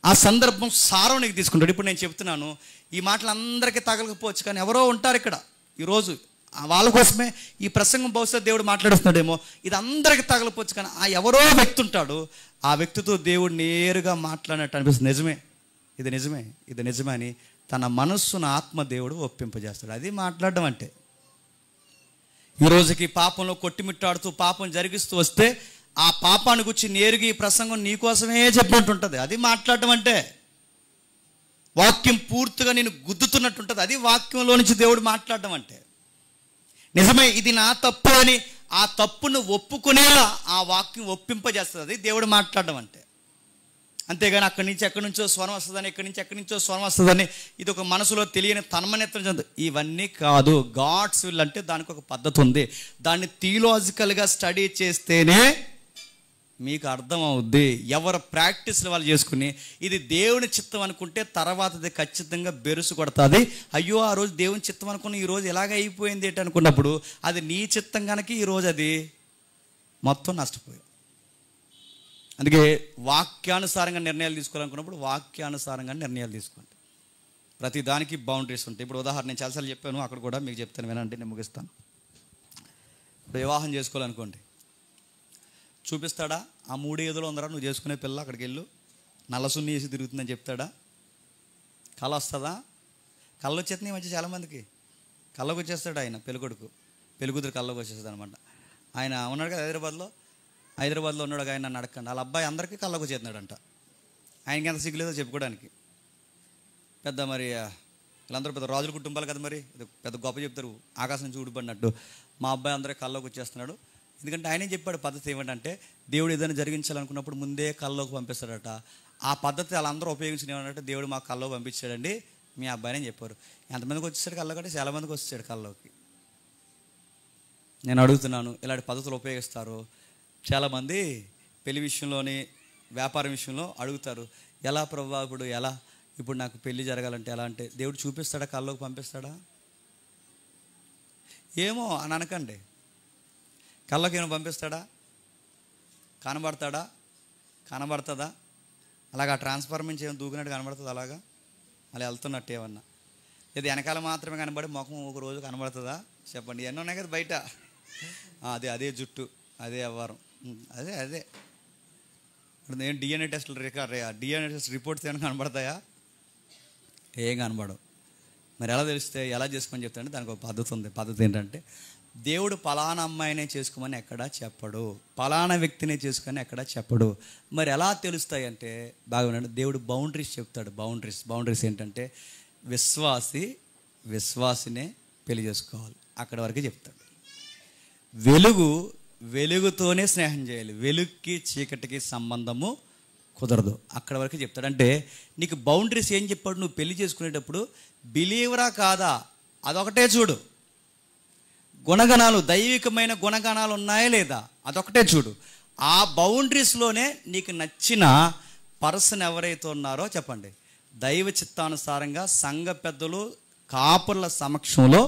ఆ సందర్భం సారం నీకు తీసుకుంటాడు. ఇప్పుడు నేను చెప్తున్నాను, ఈ మాటలు అందరికీ తగలకపోవచ్చు, కానీ ఎవరో ఉంటారు ఇక్కడ ఈరోజు, వాళ్ళ కోసమే ఈ ప్రసంగం బహుశా దేవుడు మాట్లాడుతున్నాడేమో. ఇది అందరికీ తగలపోవచ్చు, కానీ ఆ ఎవరో వ్యక్తి ఉంటాడు, ఆ వ్యక్తితో దేవుడు నేరుగా మాట్లాడినట్టు అనిపిస్తుంది. నిజమే, ఇది నిజమే, ఇది నిజమే అని తన మనస్సును ఆత్మ దేవుడు ఒప్పింపజేస్తాడు. అది మాట్లాడడం అంటే. ఈ రోజుకి పాపంలో కొట్టిమిట్టాడుతూ పాపం జరిగిస్తూ వస్తే ఆ పాపాన్ని గురించి నేరుగా ఈ ప్రసంగం నీకోసమే చెప్పినట్టుంటుంది. అది మాట్లాడటం అంటే. వాక్యం పూర్తిగా నేను గుద్దుతున్నట్టుంటుంది. అది వాక్యంలో నుంచి దేవుడు మాట్లాడడం అంటే. నిజమే, ఇది నా తప్పు అని ఆ తప్పును ఒప్పుకునేలా ఆ వాక్యం ఒప్పింపజేస్తుంది. అది దేవుడు మాట్లాడడం అంటే. అంతేగాని అక్కడి నుంచి ఎక్కడి నుంచో స్వరం వస్తుందని, ఎక్కడి నుంచి ఎక్కడి నుంచో స్వరం వస్తుందని, ఇది ఒక మనసులో తెలియని తన్మనేత్రం చెందు, ఇవన్నీ కాదు. గాడ్స్ విల్ అంటే దానికి ఒక పద్ధతి ఉంది. దాన్ని థియలాజికల్గా స్టడీ చేస్తేనే మీకు అర్థం అవుద్ది. ఎవరు ప్రాక్టీస్లు వాళ్ళు చేసుకుని ఇది దేవుని చిత్తం అనుకుంటే తర్వాత అది ఖచ్చితంగా బెరుసు కొడుతుంది. అయ్యో ఆ రోజు దేవుని చిత్తం అనుకుని ఈరోజు ఎలాగ అయిపోయింది ఏంటి అనుకున్నప్పుడు అది నీ చిత్తం కనుక ఈరోజు అది మొత్తం నష్టపోయావు. అందుకే వాక్యానుసారంగా నిర్ణయాలు తీసుకోవాలనుకున్నప్పుడు వాక్యానుసారంగా నిర్ణయాలు తీసుకోండి. ప్రతి దానికి బౌండరీస్ ఉంటాయి. ఇప్పుడు ఉదాహరణ నేను చాలాసార్లు చెప్పాను, అక్కడ కూడా మీకు చెప్తాను, వినండి, నేను ముగిస్తాను. ఇప్పుడు వివాహం చేసుకోవాలనుకోండి, చూపిస్తాడా? ఆ 3 ఏదులో ఉందరా నువ్వు చేసుకునే పిల్ల, అక్కడికి వెళ్ళు, నల్ల సున్ని వేసి తిరుగుతుందని చెప్తాడా? కళ వస్తుందా? కళ్ళు వచ్చేస్తున్నాయి ఈ మధ్య చాలామందికి. కళ్ళకు వచ్చేస్తాడు ఆయన, పెళ్ళికొడుకు, పెళ్ళికూతురు కళ్ళకు వచ్చేస్తుంది అనమాట. ఆయన ఉన్నాడు కదా హైదరాబాద్లో ఉన్నాడు ఆయన, నన్ను అడగండి, వాళ్ళ అబ్బాయి అందరికీ కళ్ళకు వచ్చేస్తున్నాడంట. ఆయనకి ఎంత సిగ్గులేదో చెప్పుకోవడానికి. పెద్ద మరి వీళ్ళందరూ పెద్ద రాజుల కుటుంబాలు కదా, మరి పెద్ద గొప్ప చెప్తారు, ఆకాశం నుంచి ఊడిపడినట్టు. మా అబ్బాయి అందరికీ కళ్ళకు వచ్చేస్తున్నాడు. ఎందుకంటే ఆయనే చెప్పాడు పద్ధతి ఏమిటంటే, దేవుడు ఏదైనా జరిగించాలనుకున్నప్పుడు ముందే కళ్ళలోకి పంపిస్తాడట. ఆ పద్ధతి వాళ్ళందరూ ఉపయోగించిన ఏమంటే, దేవుడు మాకు కళ్ళలోకి పంపించాడండి మీ అబ్బాయిని చెప్పారు. ఎంతమందికి వచ్చేసాడు కళ్ళ కంటే చాలామందికి వచ్చేసాడు కళ్ళలోకి. నేను అడుగుతున్నాను, ఇలాంటి పద్ధతులు ఉపయోగిస్తారు చాలామంది. పెళ్లి విషయంలోని వ్యాపారం విషయంలో అడుగుతారు, ఎలా ప్రభావ ఇప్పుడు నాకు పెళ్లి జరగాలంటే ఎలా అంటే, దేవుడు చూపిస్తాడా, కళ్ళలోకి పంపిస్తాడా? ఏమో అని అనకండి. కళ్ళకి ఏమైనా పంపిస్తాడా? కనబడుతుందా? అలాగా ట్రాన్స్ఫార్మర్ నుంచి ఏమైనా దూకినట్టు కనబడుతుంది అలాగా, అలా వెళ్తున్నట్టు ఏమన్నా? ఇది వెనకాల మాత్రమే కనబడి ముఖం ఒక రోజు కనబడుతుందా? చెప్పండి. ఎన్నో ఉన్నాయి కదా బయట. అదే జుట్టు, అదే వ్యవహారం, అదే ఇప్పుడు నేను డిఎన్ఏ టెస్టులు డిఎన్ఏ టెస్ట్ రిపోర్ట్స్ ఏమైనా కనబడతాయా? ఏం కనబడవు. మరి ఎలా తెలిస్తే ఎలా చేసుకోమని చెప్తానంటే దానికి ఒక పద్ధతి ఉంది. పద్ధతి ఏంటంటే, దేవుడు పలానా అమ్మాయినే చేసుకోమని ఎక్కడా చెప్పడు, పలానా వ్యక్తినే చేసుకొని ఎక్కడా చెప్పడు. మరి ఎలా తెలుస్తాయి అంటే, బాగా వినండి, దేవుడు బౌండరీస్ చెప్తాడు. బౌండరీస్ ఏంటంటే, విశ్వాసినే పెళ్లి చేసుకోవాలి, అక్కడి వరకే చెప్తాడు. వెలుగుతోనే స్నేహం చేయాలి, వెలుగుకి చీకటికి సంబంధము కుదరదు, అక్కడ వరకు చెప్తాడు. అంటే నీకు బౌండరీస్ ఏం చెప్పాడు? నువ్వు పెళ్లి చేసుకునేటప్పుడు బిలీవరా కాదా అదొకటే చూడు. గుణగణాలు, దైవికమైన గుణగణాలు ఉన్నాయా లేదా అదొకటే చూడు. ఆ బౌండరీస్లోనే నీకు నచ్చిన పర్సన్ ఎవరైతే ఉన్నారో చెప్పండి, దైవ చిత్తానుసారంగా సంఘ పెద్దలు కాపుర్ల సమక్షంలో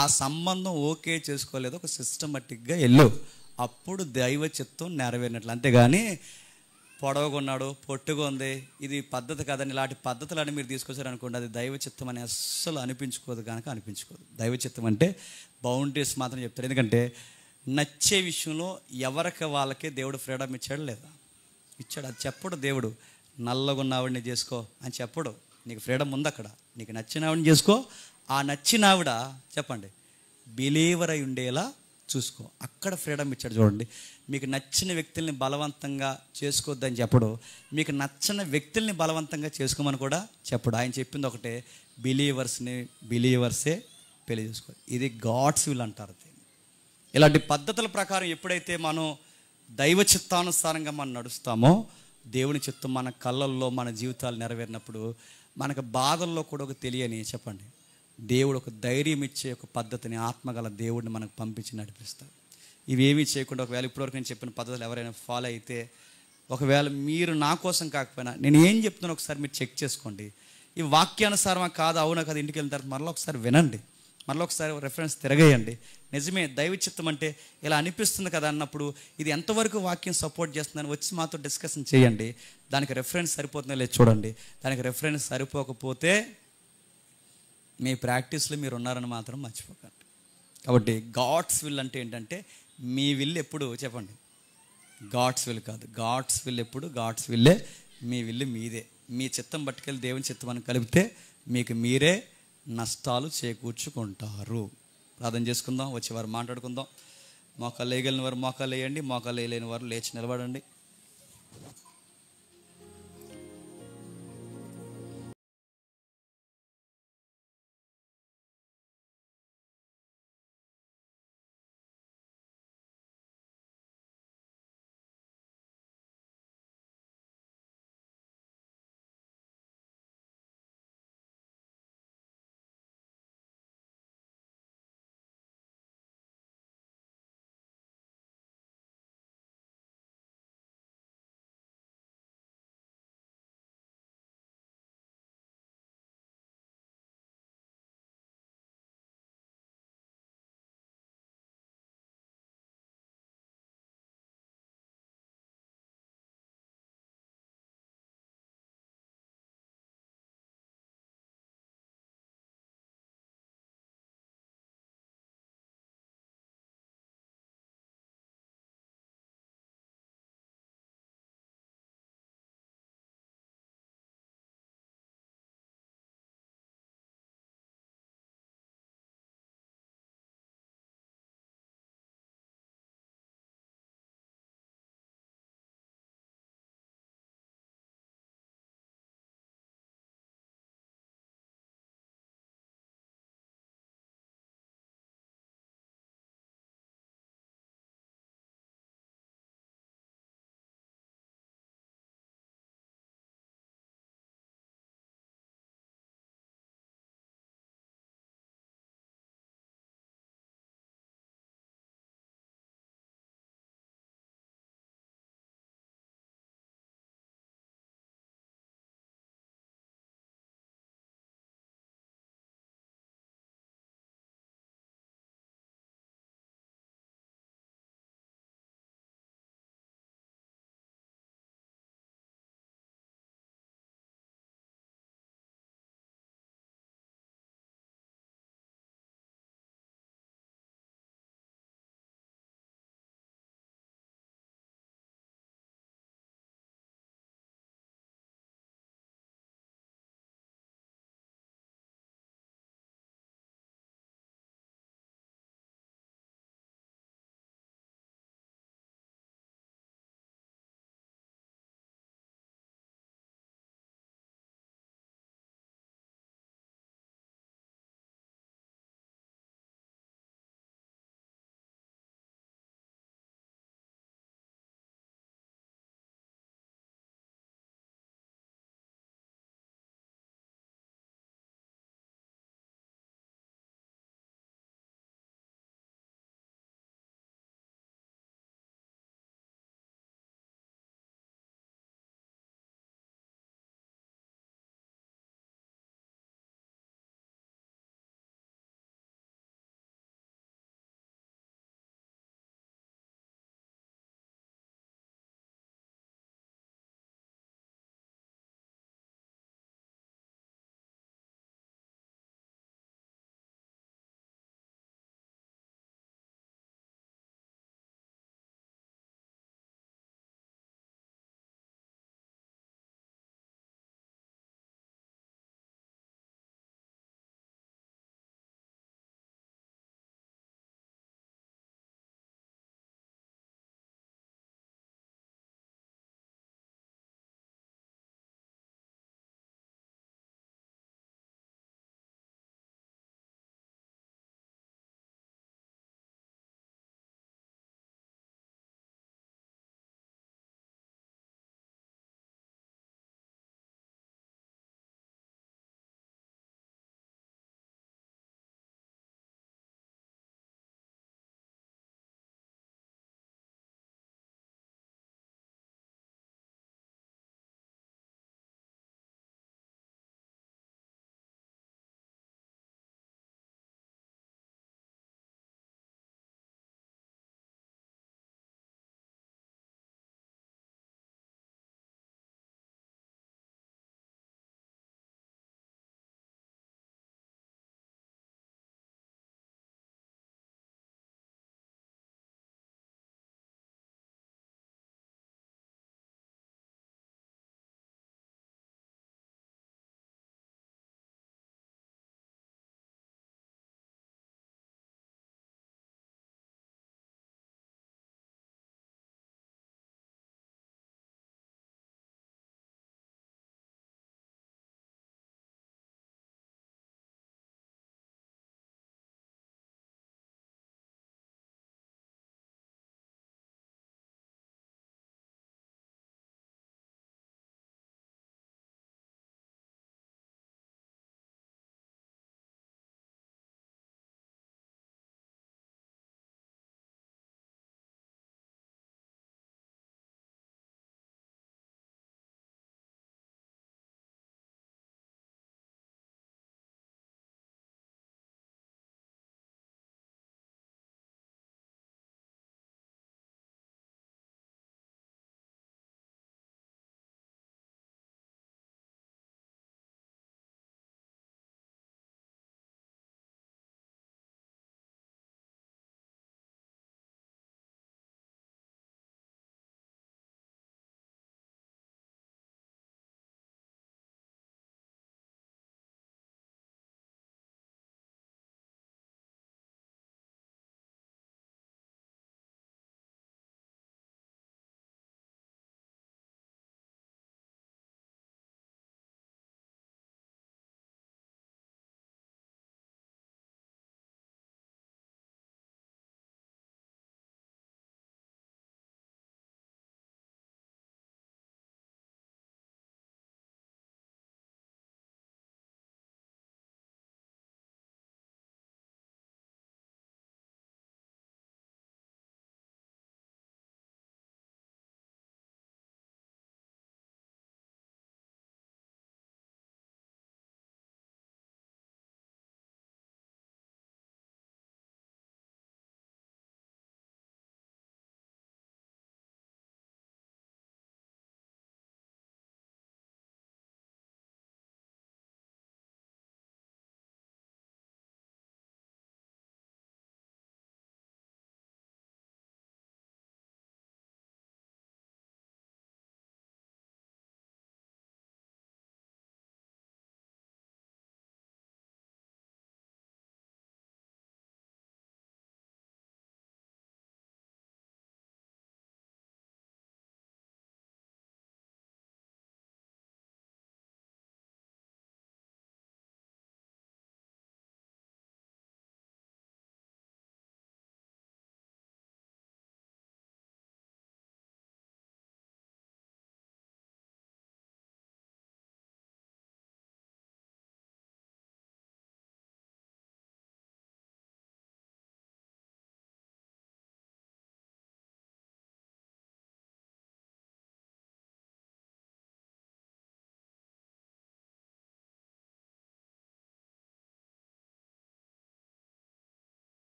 ఆ సంబంధం ఓకే చేసుకోలేదు, ఒక సిస్టమేటిక్గా వెళ్ళు, అప్పుడు దైవ చిత్తం నెరవేరినట్లు. అంతేగాని పొడవుగా ఉన్నాడు, పొట్టుగా ఉంది, ఇది పద్ధతి కాదని ఇలాంటి పద్ధతులని మీరు తీసుకొచ్చారనుకోండి, అది దైవ చిత్తం అని అస్సలు అనిపించుకోదు. కనుక అనిపించుకోదు. దైవ చిత్తం అంటే బౌండరీస్ మాత్రం చెప్తారు. ఎందుకంటే నచ్చే విషయంలో ఎవరికి వాళ్ళకే దేవుడు ఫ్రీడమ్ ఇచ్చాడు లేదా? ఇచ్చాడు. అది చెప్పడు దేవుడు, నల్లగా ఉన్న ఆవిడని చేసుకో అని చెప్పడు. నీకు ఫ్రీడమ్ ఉంది అక్కడ. నీకు నచ్చిన ఆవిడని చేసుకో. ఆ నచ్చిన ఆవిడ చెప్పండి బిలీవర్ అయి ఉండేలా చూసుకో. అక్కడ ఫ్రీడమ్ ఇచ్చాడు. చూడండి, మీకు నచ్చిన వ్యక్తుల్ని బలవంతంగా చేసుకోవద్దని చెప్పడు, మీకు నచ్చిన వ్యక్తుల్ని బలవంతంగా చేసుకోమని కూడా చెప్పడు. ఆయన చెప్పింది ఒకటే, బిలీవర్సే పెళ్లి చేసుకో. ఇది గాడ్స్ విల్ అంటారు. ఇలాంటి పద్ధతుల ప్రకారం ఎప్పుడైతే మనం దైవ చిత్తానుసారంగా మనం నడుస్తామో, దేవుని చిత్తం మన కళ్ళల్లో మన జీవితాలు నెరవేరినప్పుడు మనకు బాధల్లో కూడా ఒక తెలియని చెప్పండి దేవుడు ఒక ధైర్యం ఇచ్చే ఒక పద్ధతిని, ఆత్మగల దేవుడిని మనకు పంపించి నడిపిస్తాడు. ఇవేమీ చేయకుండా ఒకవేళ ఇప్పటివరకు నేను చెప్పిన పద్ధతులు ఎవరైనా ఫాలో అయితే, ఒకవేళ మీరు నా కోసం కాకపోయినా నేను ఏం చెప్తున్నానో ఒకసారి మీరు చెక్ చేసుకోండి. ఈ వాక్యానుసారమా కాదు, అవునా కదా, ఇంటికి వెళ్ళిన తర్వాత మరలా ఒకసారి వినండి, మరలా ఒకసారి రెఫరెన్స్ తిరగేయండి. నిజమే దైవ చిత్తం అంటే ఇలా అనిపిస్తుంది కదా అన్నప్పుడు ఇది ఎంతవరకు వాక్యం సపోర్ట్ చేస్తుందని వచ్చి మాతో డిస్కషన్ చేయండి. దానికి రెఫరెన్స్ సరిపోతుందో లేదు చూడండి. దానికి రెఫరెన్స్ సరిపోకపోతే మీ ప్రాక్టీస్లో మీరు ఉన్నారని మాత్రం మర్చిపోకండి. కాబట్టి గాడ్స్ విల్ అంటే ఏంటంటే మీ విల్ ఎప్పుడు చెప్పండి గాడ్స్ విల్ కాదు. గాడ్స్ విల్ ఎప్పుడు గాడ్స్ విల్లే, మీ విల్లు మీదే. మీ చిత్తం పట్టుకెళ్ళి దేవుని చిత్తం అని కలిపితే మీకు మీరే నష్టాలు చేకూర్చుకుంటారు. ప్రార్థన చేసుకుందాం, వచ్చేవారు మాట్లాడుకుందాం. మోకాళ్ళు వేయగలిగిన వారు మోకాళ్ళు వేయండి, మోకాళ్ళు వేయలేని వారు లేచి నిలబడండి.